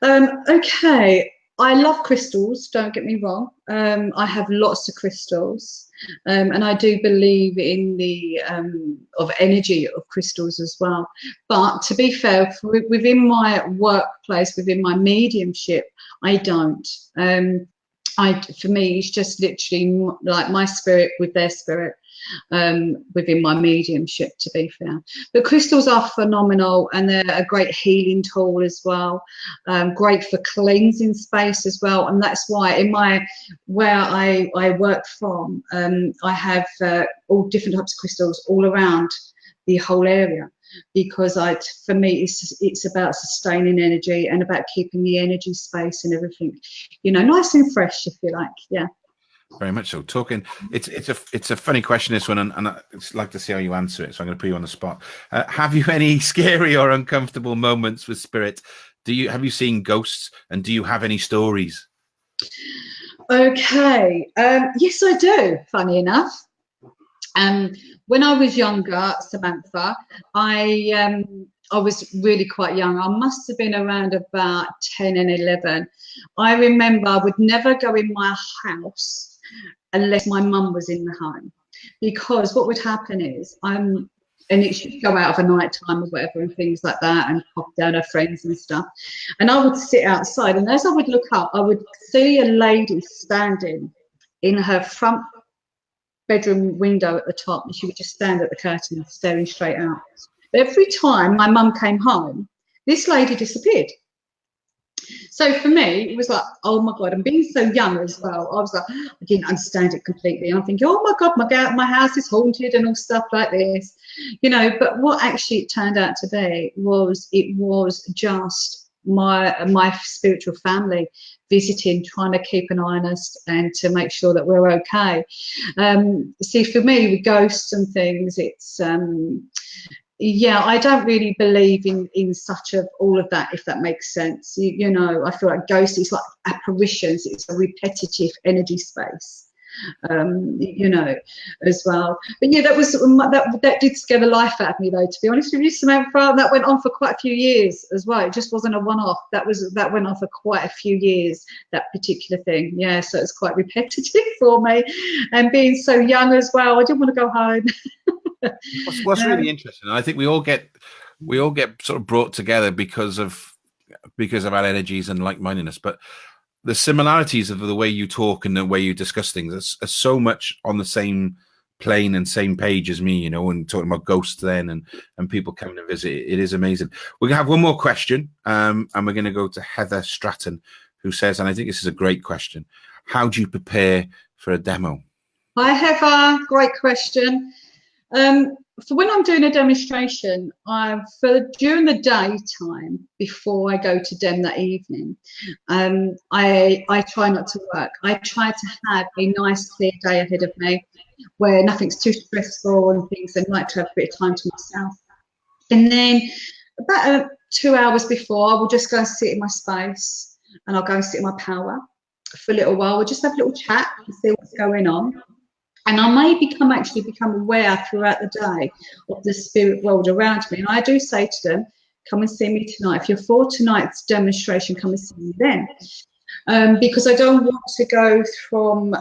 Okay. I love crystals, don't get me wrong. I have lots of crystals, and I do believe in the of energy of crystals as well. But to be fair, within my workplace, within my mediumship, I don't. For me, it's just literally like my spirit with their spirit. Within my mediumship, to be fair. But crystals are phenomenal, and they're a great healing tool as well, great for cleansing space as well. And that's why in where I work from, I have all different types of crystals all around the whole area, because for me it's about sustaining energy and about keeping the energy space and everything, you know, nice and fresh, if you like. Yeah. Very much so. Talking, it's a funny question, this one, and I'd like to see how you answer it. So I'm going to put you on the spot. Have you any scary or uncomfortable moments with spirit? Have you seen ghosts, and do you have any stories? Okay. Yes, I do. Funny enough. When I was younger, Samantha, I was really quite young. I must have been around about 10 and 11. I remember I would never go in my house unless my mum was in the home, because what would happen is and she'd go out of a night time or whatever and things like that, and pop down her friends and stuff, and I would sit outside, and as I would look up, I would see a lady standing in her front bedroom window at the top, and she would just stand at the curtain staring straight out. But every time my mum came home, this lady disappeared. So for me, it was like, oh my God, and being so young as well, I was like, I didn't understand it completely. And I'm thinking, oh my God, my house is haunted and all stuff like this, you know. But what actually it turned out to be was just my spiritual family visiting, trying to keep an eye on us and to make sure that we're okay. See, for me, with ghosts and things, it's yeah, I don't really believe in such all of that, if that makes sense. You know, I feel like ghosts is like apparitions. It's a repetitive energy space. you know, as well. But yeah, that did scare the life out of me, though, to be honest with you, Samantha. That went on for quite a few years as well. It just wasn't a one-off. That went on for quite a few years, that particular thing. Yeah, so it's quite repetitive for me, and being so young as well, I didn't want to go home. What's really interesting, and I think we all get sort of brought together because of our energies and like-mindedness, but the similarities of the way you talk and the way you discuss things are so much on the same plane and same page as me, you know, and talking about ghosts then and people coming to visit. It is amazing. We're gonna have one more question, and we're going to go to Heather Stratton, who says, and I think this is a great question, how do you prepare for a demo? Hi Heather, great question. For when I'm doing a demonstration, during the daytime before I go to dem that evening, I try not to work. I try to have a nice clear day ahead of me where nothing's too stressful and things, and like to have a bit of time to myself. And then about 2 hours before, I will just go and sit in my space, and I'll go and sit in my power for a little while. We'll just have a little chat and see what's going on. And I may actually become aware throughout the day of the spirit world around me. And I do say to them, come and see me tonight. If you're for tonight's demonstration, come and see me then. Because I don't want to go from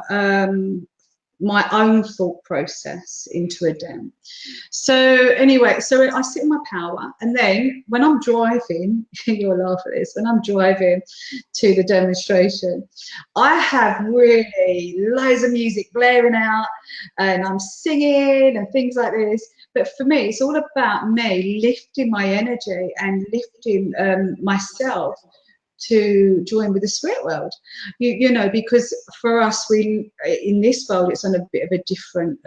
my own thought process into a dem. So anyway, so I sit in my power, and then when I'm driving, you'll laugh at this, when I'm driving to the demonstration, I have really loads of music blaring out, and I'm singing and things like this. But for me, it's all about me lifting my energy and lifting myself to join with the spirit world, you know, because for us, in this world, it's on a bit of a different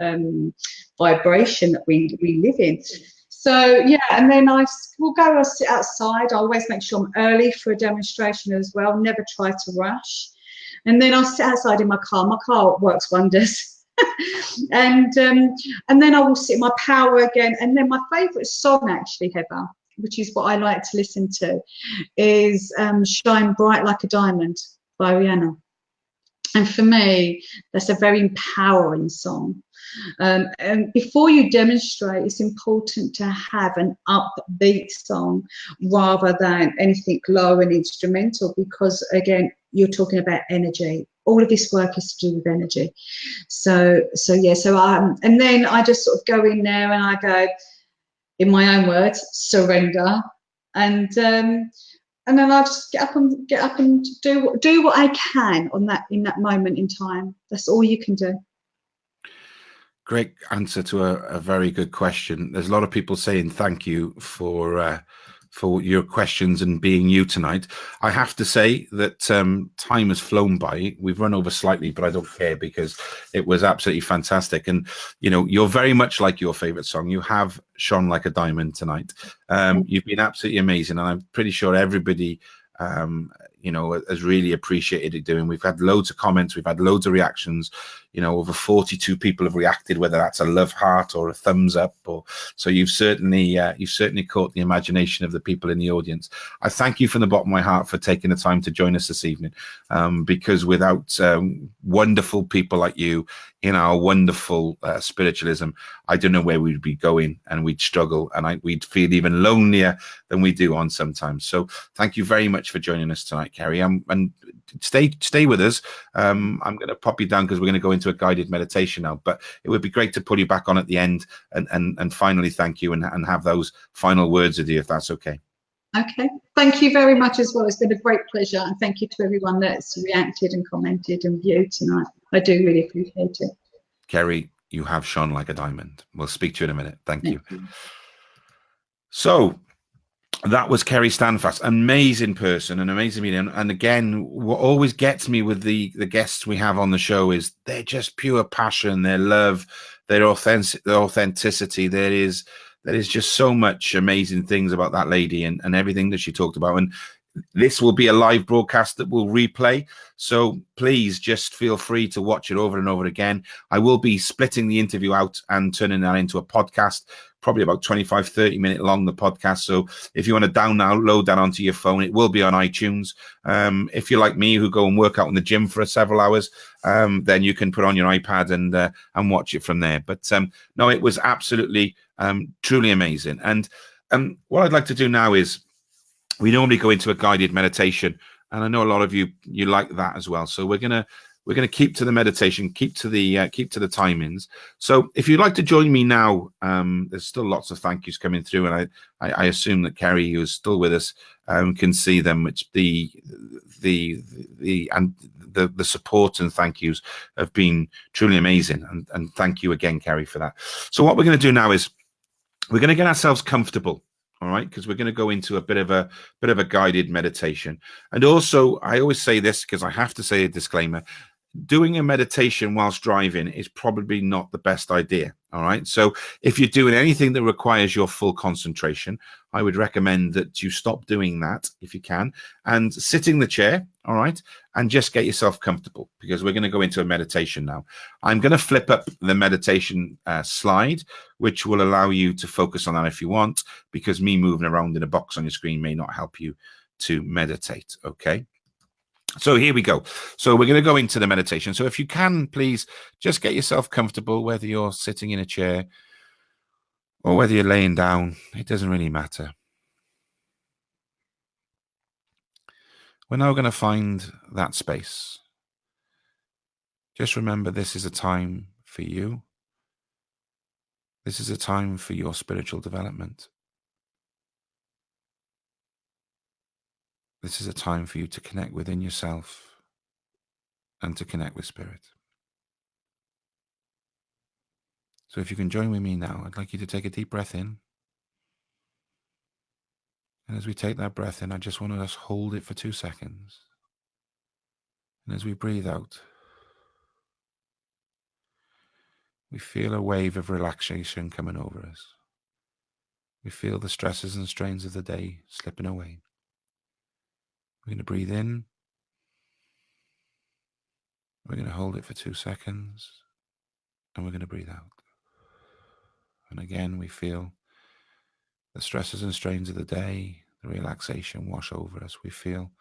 vibration that we live in. So yeah, and then I'll sit outside. I always make sure I'm early for a demonstration as well, never try to rush. And then I'll sit outside in my car. My car works wonders. and then I will sit in my power again. And then my favourite song, actually, Heather, which is what I like to listen to, is Shine Bright Like a Diamond by Rihanna. And for me, that's a very empowering song. And before you demonstrate, it's important to have an upbeat song rather than anything low and instrumental, because again, you're talking about energy. All of this work is to do with energy. So and then I just sort of go in there and I go, in my own words, surrender, and then I just get up and do what I can in that moment in time. That's all you can do. Great answer to a very good question. There's a lot of people saying thank you for your questions and being you tonight. I have to say that time has flown by. We've run over slightly, but I don't care because it was absolutely fantastic. And, you know, you're very much like your favorite song. You have shone like a diamond tonight. You've been absolutely amazing. And I'm pretty sure everybody, you know, has really appreciated it doing. We've had loads of comments. We've had loads of reactions. You know, over 42 people have reacted, whether that's a love heart or a thumbs up. So you've certainly caught the imagination of the people in the audience. I thank you from the bottom of my heart for taking the time to join us this evening, because without wonderful people like you in our wonderful spiritualism, I don't know where we'd be going, and we'd struggle, and we'd feel even lonelier than we do on sometimes. So thank you very much for joining us tonight, Kerry. And stay with us. I'm going to pop you down because we're going to go into a guided meditation now, but it would be great to pull you back on at the end and finally thank you and have those final words with you, if that's okay. Okay, thank you very much as well. It's been a great pleasure, and thank you to everyone that's reacted and commented and viewed tonight. I do really appreciate it. Kerry, you have shone like a diamond. We'll speak to you in a minute. Thank you. So that was Kerry Standfast, amazing person, an amazing medium. And again, what always gets me with the guests we have on the show is they're just pure passion, their love, their authenticity. There is just so much amazing things about that lady and everything that she talked about. And This will be a live broadcast that will replay. So please just feel free to watch it over and over again. I will be splitting the interview out and turning that into a podcast, probably about 25, 30 minute long, the podcast. So if you want to download that onto your phone, it will be on iTunes. If you're like me, who go and work out in the gym for several hours, then you can put on your iPad and watch it from there. But no, it was absolutely truly amazing. And what I'd like to do now is, we normally go into a guided meditation, and I know a lot of you like that as well. So we're gonna keep to the meditation, keep to the timings. So if you'd like to join me now, there's still lots of thank yous coming through, and I assume that Kerry, who is still with us, can see them. Which the support and thank yous have been truly amazing, and thank you again, Kerry, for that. So what we're going to do now is we're going to get ourselves comfortable. All right, because we're going to go into a bit of a guided meditation. And also, I always say this because I have to say a disclaimer: doing a meditation whilst driving is probably not the best idea. All right, so if you're doing anything that requires your full concentration, I would recommend that you stop doing that if you can, and sit in the chair. All right, and just get yourself comfortable, because we're going to go into a meditation now. I'm going to flip up the meditation slide, which will allow you to focus on that if you want, because me moving around in a box on your screen may not help you to meditate. Okay. So here we go. So we're going to go into the meditation. So if you can, please just get yourself comfortable, whether you're sitting in a chair or whether you're laying down, it doesn't really matter. We're now going to find that space. Just remember, this is a time for you. This is a time for your spiritual development. This is a time for you to connect within yourself and to connect with spirit. So if you can join with me now, I'd like you to take a deep breath in. And as we take that breath in, I just want to hold it for 2 seconds. And as we breathe out, we feel a wave of relaxation coming over us. We feel the stresses and strains of the day slipping away. We're going to breathe in. We're going to hold it for 2 seconds. And we're going to breathe out. And again, we feel the stresses and strains of the day, the relaxation wash over us. We feel,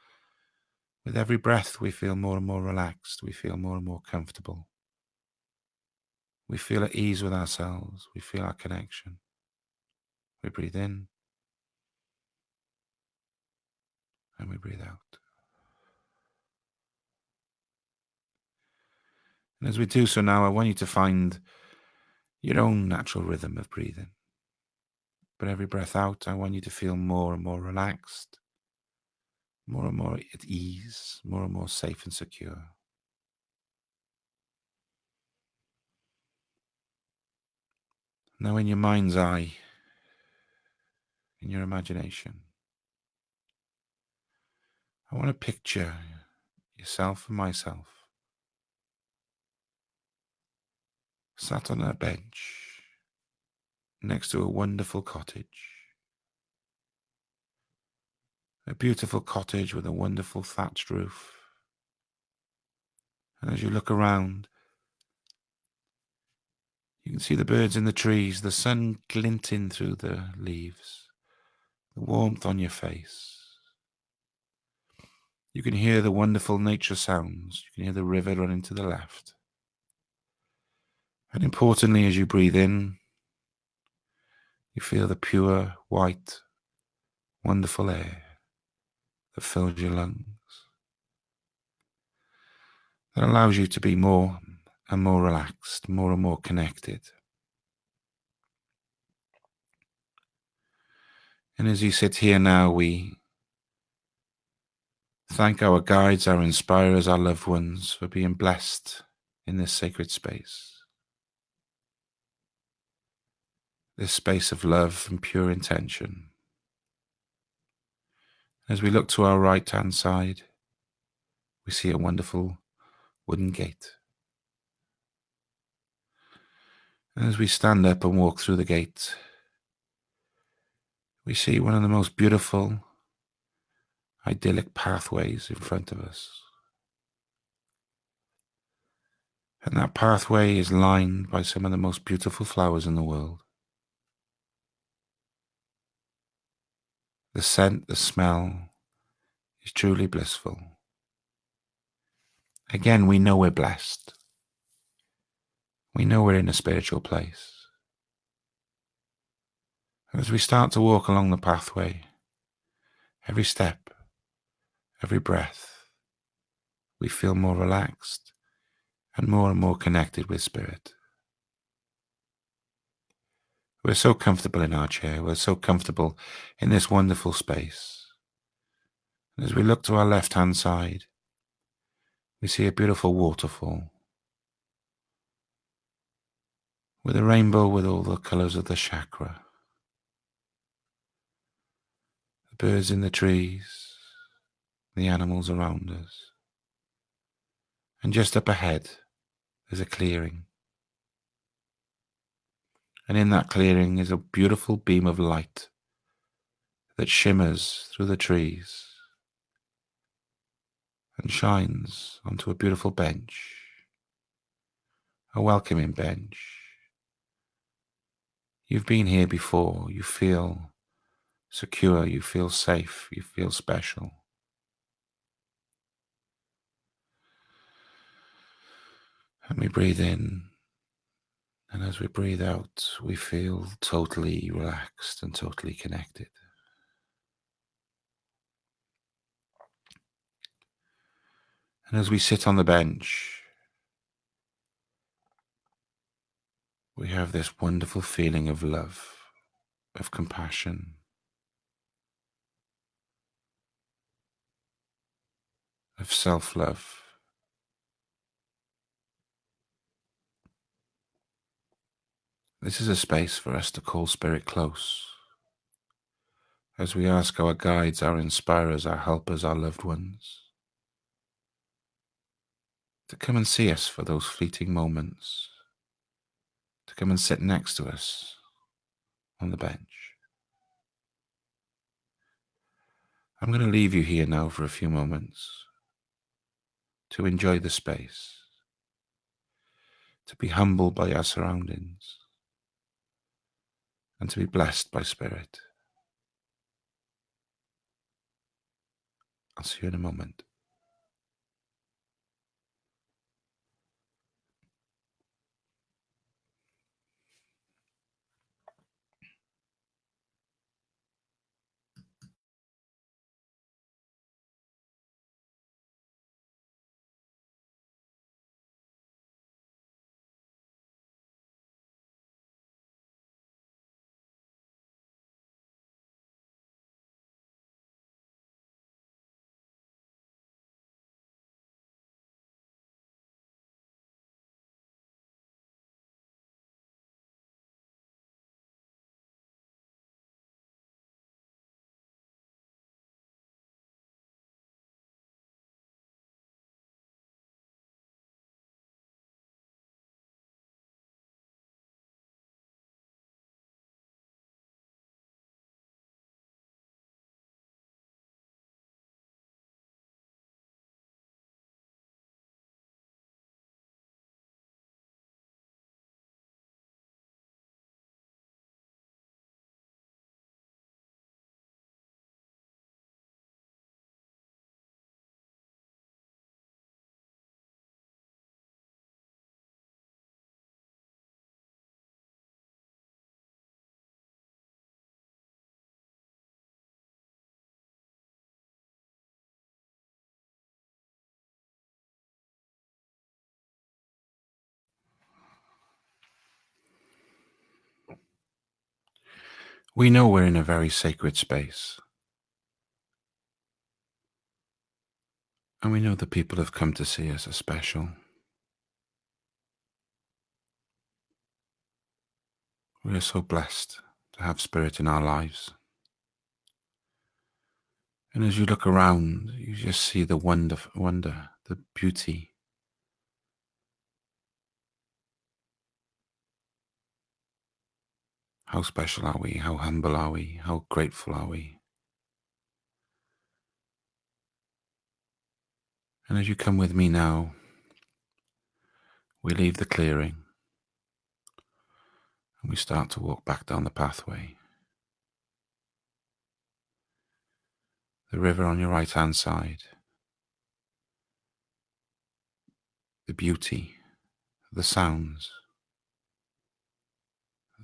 with every breath, we feel more and more relaxed. We feel more and more comfortable. We feel at ease with ourselves. We feel our connection. We breathe in. And we breathe out. And as we do so now, I want you to find your own natural rhythm of breathing. But every breath out, I want you to feel more and more relaxed, more and more at ease, more and more safe and secure. Now in your mind's eye, in your imagination, I want to picture yourself and myself sat on a bench next to a wonderful cottage. A beautiful cottage with a wonderful thatched roof. And as you look around, you can see the birds in the trees, the sun glinting through the leaves, the warmth on your face. You can hear the wonderful nature sounds. You can hear the river running to the left. And importantly, as you breathe in, you feel the pure, white, wonderful air that fills your lungs, that allows you to be more and more relaxed, more and more connected. And as you sit here now, we thank our guides, our inspirers, our loved ones for being blessed in this sacred space. This space of love and pure intention. As we look to our right-hand side, we see a wonderful wooden gate. And as we stand up and walk through the gate, we see one of the most beautiful idyllic pathways in front of us. And that pathway is lined by some of the most beautiful flowers in the world. The scent, the smell is truly blissful. Again, we know we're blessed. We know we're in a spiritual place. As we start to walk along the pathway, every step, every breath, we feel more relaxed and more connected with Spirit. We're so comfortable in our chair. We're so comfortable in this wonderful space. And as we look to our left-hand side, we see a beautiful waterfall with a rainbow with all the colors of the chakra. The birds in the trees, the animals around us. And just up ahead, there's a clearing. And in that clearing is a beautiful beam of light that shimmers through the trees and shines onto a beautiful bench, a welcoming bench. You've been here before. You feel secure. You feel safe. You feel special. And we breathe in. And as we breathe out, we feel totally relaxed and totally connected. And as we sit on the bench, we have this wonderful feeling of love, of compassion, of self-love. This is a space for us to call Spirit close, as we ask our guides, our inspirers, our helpers, our loved ones, to come and see us for those fleeting moments, to come and sit next to us on the bench. I'm going to leave you here now for a few moments to enjoy the space, to be humbled by our surroundings, and to be blessed by Spirit. I'll see you in a moment. We know we're in a very sacred space. And we know the people who have come to see us are special. We are so blessed to have Spirit in our lives. And as you look around, you just see the wonder, the beauty. How special are we? How humble are we? How grateful are we? And as you come with me now, we leave the clearing and we start to walk back down the pathway. The river on your right-hand side, the beauty, the sounds,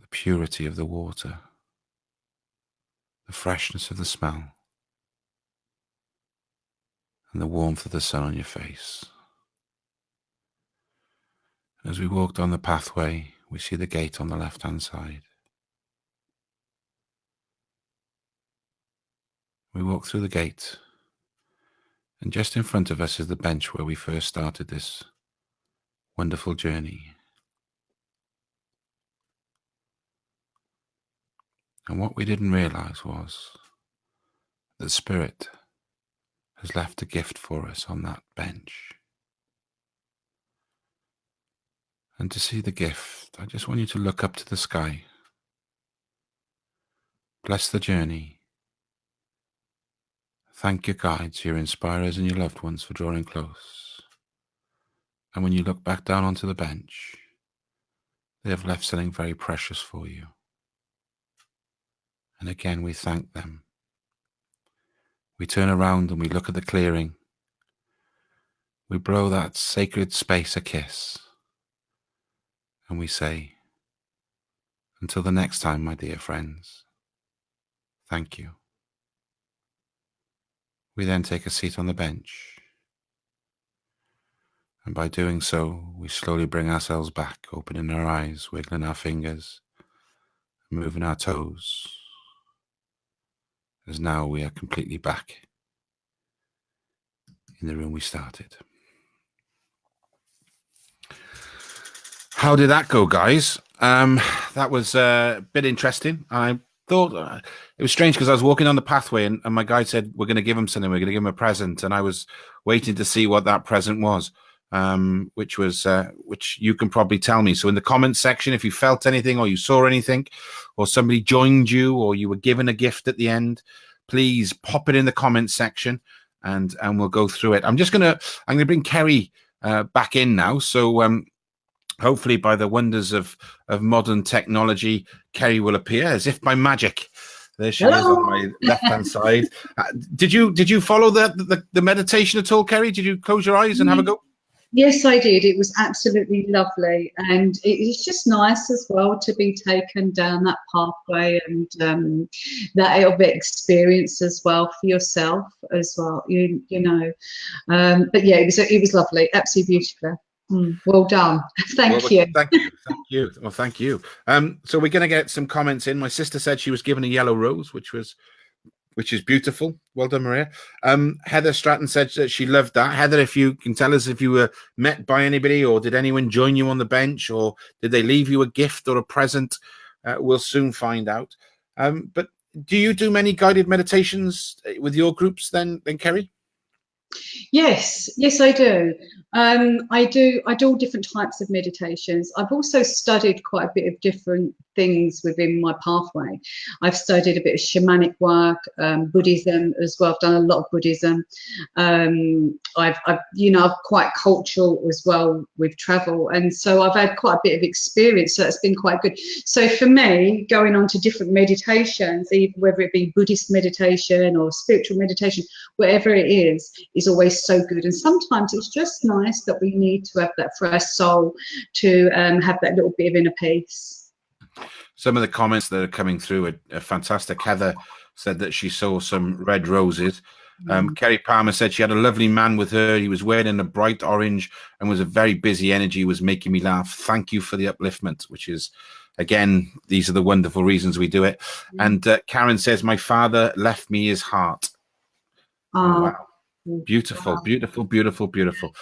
the purity of the water, the freshness of the smell, and the warmth of the sun on your face. As we walk down the pathway, we see the gate on the left-hand side. We walk through the gate, and just in front of us is the bench where we first started this wonderful journey. And what we didn't realize was that Spirit has left a gift for us on that bench. And to see the gift, I just want you to look up to the sky. Bless the journey. Thank your guides, your inspirers, and your loved ones for drawing close. And when you look back down onto the bench, they have left something very precious for you. And again, we thank them. We turn around and we look at the clearing. We blow that sacred space a kiss. And we say, until the next time, my dear friends, thank you. We then take a seat on the bench. And by doing so, we slowly bring ourselves back, opening our eyes, wiggling our fingers, moving our toes. As now we are completely back in the room we started. How did that go, guys? That was a bit interesting. I thought it was strange because I was walking on the pathway and my guide said, we're going to give him something, we're going to give him a present. And I was waiting to see what that present was, which you can probably tell me. So in the comments section, if you felt anything or you saw anything or somebody joined you or you were given a gift at the end, please pop it in the comments section and we'll go through it. I'm going to bring Kerry back in now. So hopefully by the wonders of modern technology, Kerry will appear as if by magic. There she is on my left-hand side. Did you follow the meditation at all, Kerry? Did you close your eyes and have a go? Yes, I did. It was absolutely lovely. And it's just nice as well to be taken down that pathway and that little bit experience as well for yourself as well, you know. But yeah, it was lovely, absolutely beautiful. Well done. Thank you. Thank you. Well, thank you. So we're going to get some comments in. My sister said she was given a yellow rose, which is beautiful. Well done, Maria. Heather Stratton said that she loved that. Heather, if you can tell us if you were met by anybody or did anyone join you on the bench or did they leave you a gift or a present? We'll soon find out. But do you do many guided meditations with your groups then Kerry? Yes, I do. I do all different types of meditations. I've also studied quite a bit of different things within my pathway. I've studied a bit of shamanic work, Buddhism as well. I've done a lot of Buddhism. I've quite cultural as well with travel, and so I've had quite a bit of experience. So that's been quite good. So for me, going on to different meditations, even whether it be Buddhist meditation or spiritual meditation, whatever it is always so good. And sometimes it's just nice that we need to have that for our soul to have that little bit of inner peace. Some of the comments that are coming through are fantastic. Heather said that she saw some red roses. Kerry Palmer said she had a lovely man with her. He was wearing a bright orange and was a very busy energy, was making me laugh. Thank you for the upliftment, which is, again, these are the wonderful reasons we do it. And Karen says, my father left me his heart. Oh, wow. Beautiful, wow. Beautiful.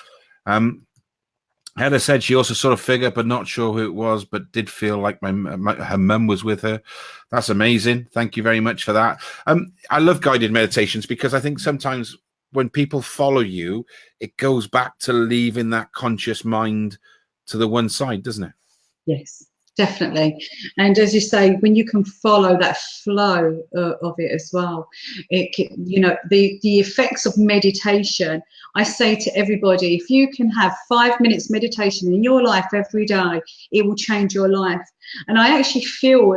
Heather said she also saw a figure, but not sure who it was, but did feel like her mum was with her. That's amazing. Thank you very much for that. I love guided meditations because I think sometimes when people follow you, it goes back to leaving that conscious mind to the one side, doesn't it? Yes, Definitely. And as you say, when you can follow that flow of it as well, you know, the effects of meditation, I say to everybody, if you can have 5 minutes meditation in your life every day, it will change your life. And I actually feel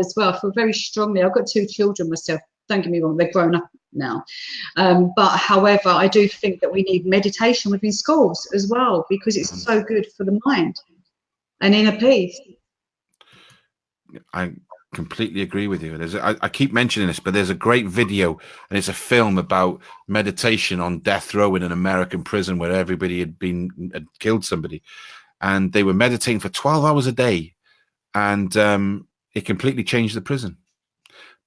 very strongly, I've got 2 children myself, don't get me wrong, they're grown up now. But however, I do think that we need meditation within schools as well, because it's so good for the mind and inner peace. I completely agree with you. I keep mentioning this, but there's a great video, and it's a film about meditation on death row in an American prison where everybody had killed somebody, and they were meditating for 12 hours a day, and it completely changed the prison.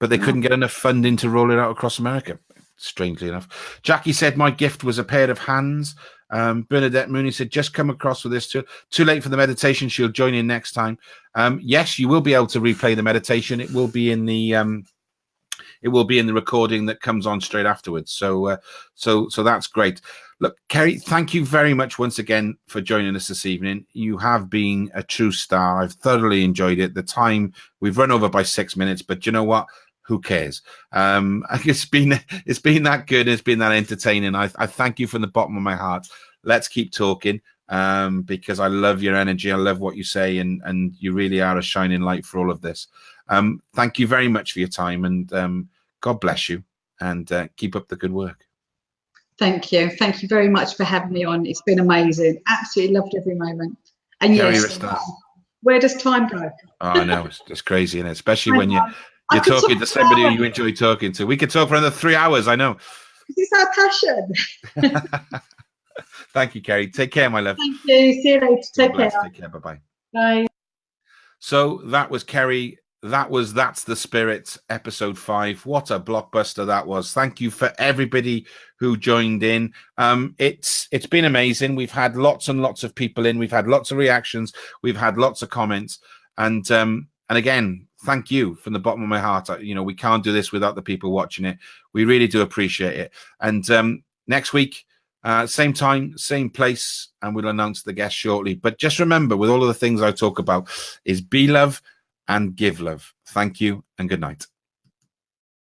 But they couldn't get enough funding to roll it out across America, strangely enough. Jackie said, my gift was a pair of hands. Bernadette Mooney said, just come across with this too late for the meditation. She'll join in next time. Yes, you will be able to replay the meditation. It will be in the recording that comes on straight afterwards. So that's great. Look, Kerry, thank you very much once again for joining us this evening. You have been a true star. I've thoroughly enjoyed it. The time, we've run over by 6 minutes, but you know what? Who cares? It's been that good. It's been that entertaining. I thank you from the bottom of my heart. Let's keep talking, because I love your energy. I love what you say, and you really are a shining light for all of this. Thank you very much for your time, and God bless you, and keep up the good work. Thank you. Thank you very much for having me on. It's been amazing. Absolutely loved every moment. And Kerry, yes, where does time go? Oh, no, it's crazy, isn't it? Especially when you're talking to somebody who you enjoy talking to. We could talk for another 3 hours, I know. It's our passion. Thank you, Kerry. Take care, my love. Thank you. See you later. Take care. Take care. Bye-bye. Bye. So that was Kerry. That's the Spirit, episode 5. What a blockbuster that was. Thank you for everybody who joined in. It's been amazing. We've had lots and lots of people in. We've had lots of reactions. We've had lots of comments. And again, thank you from the bottom of my heart. You know, we can't do this without the people watching it. We really do appreciate it. And next week, same time, same place, and we'll announce the guest shortly. But just remember, with all of the things I talk about, is be love and give love. Thank you and good night.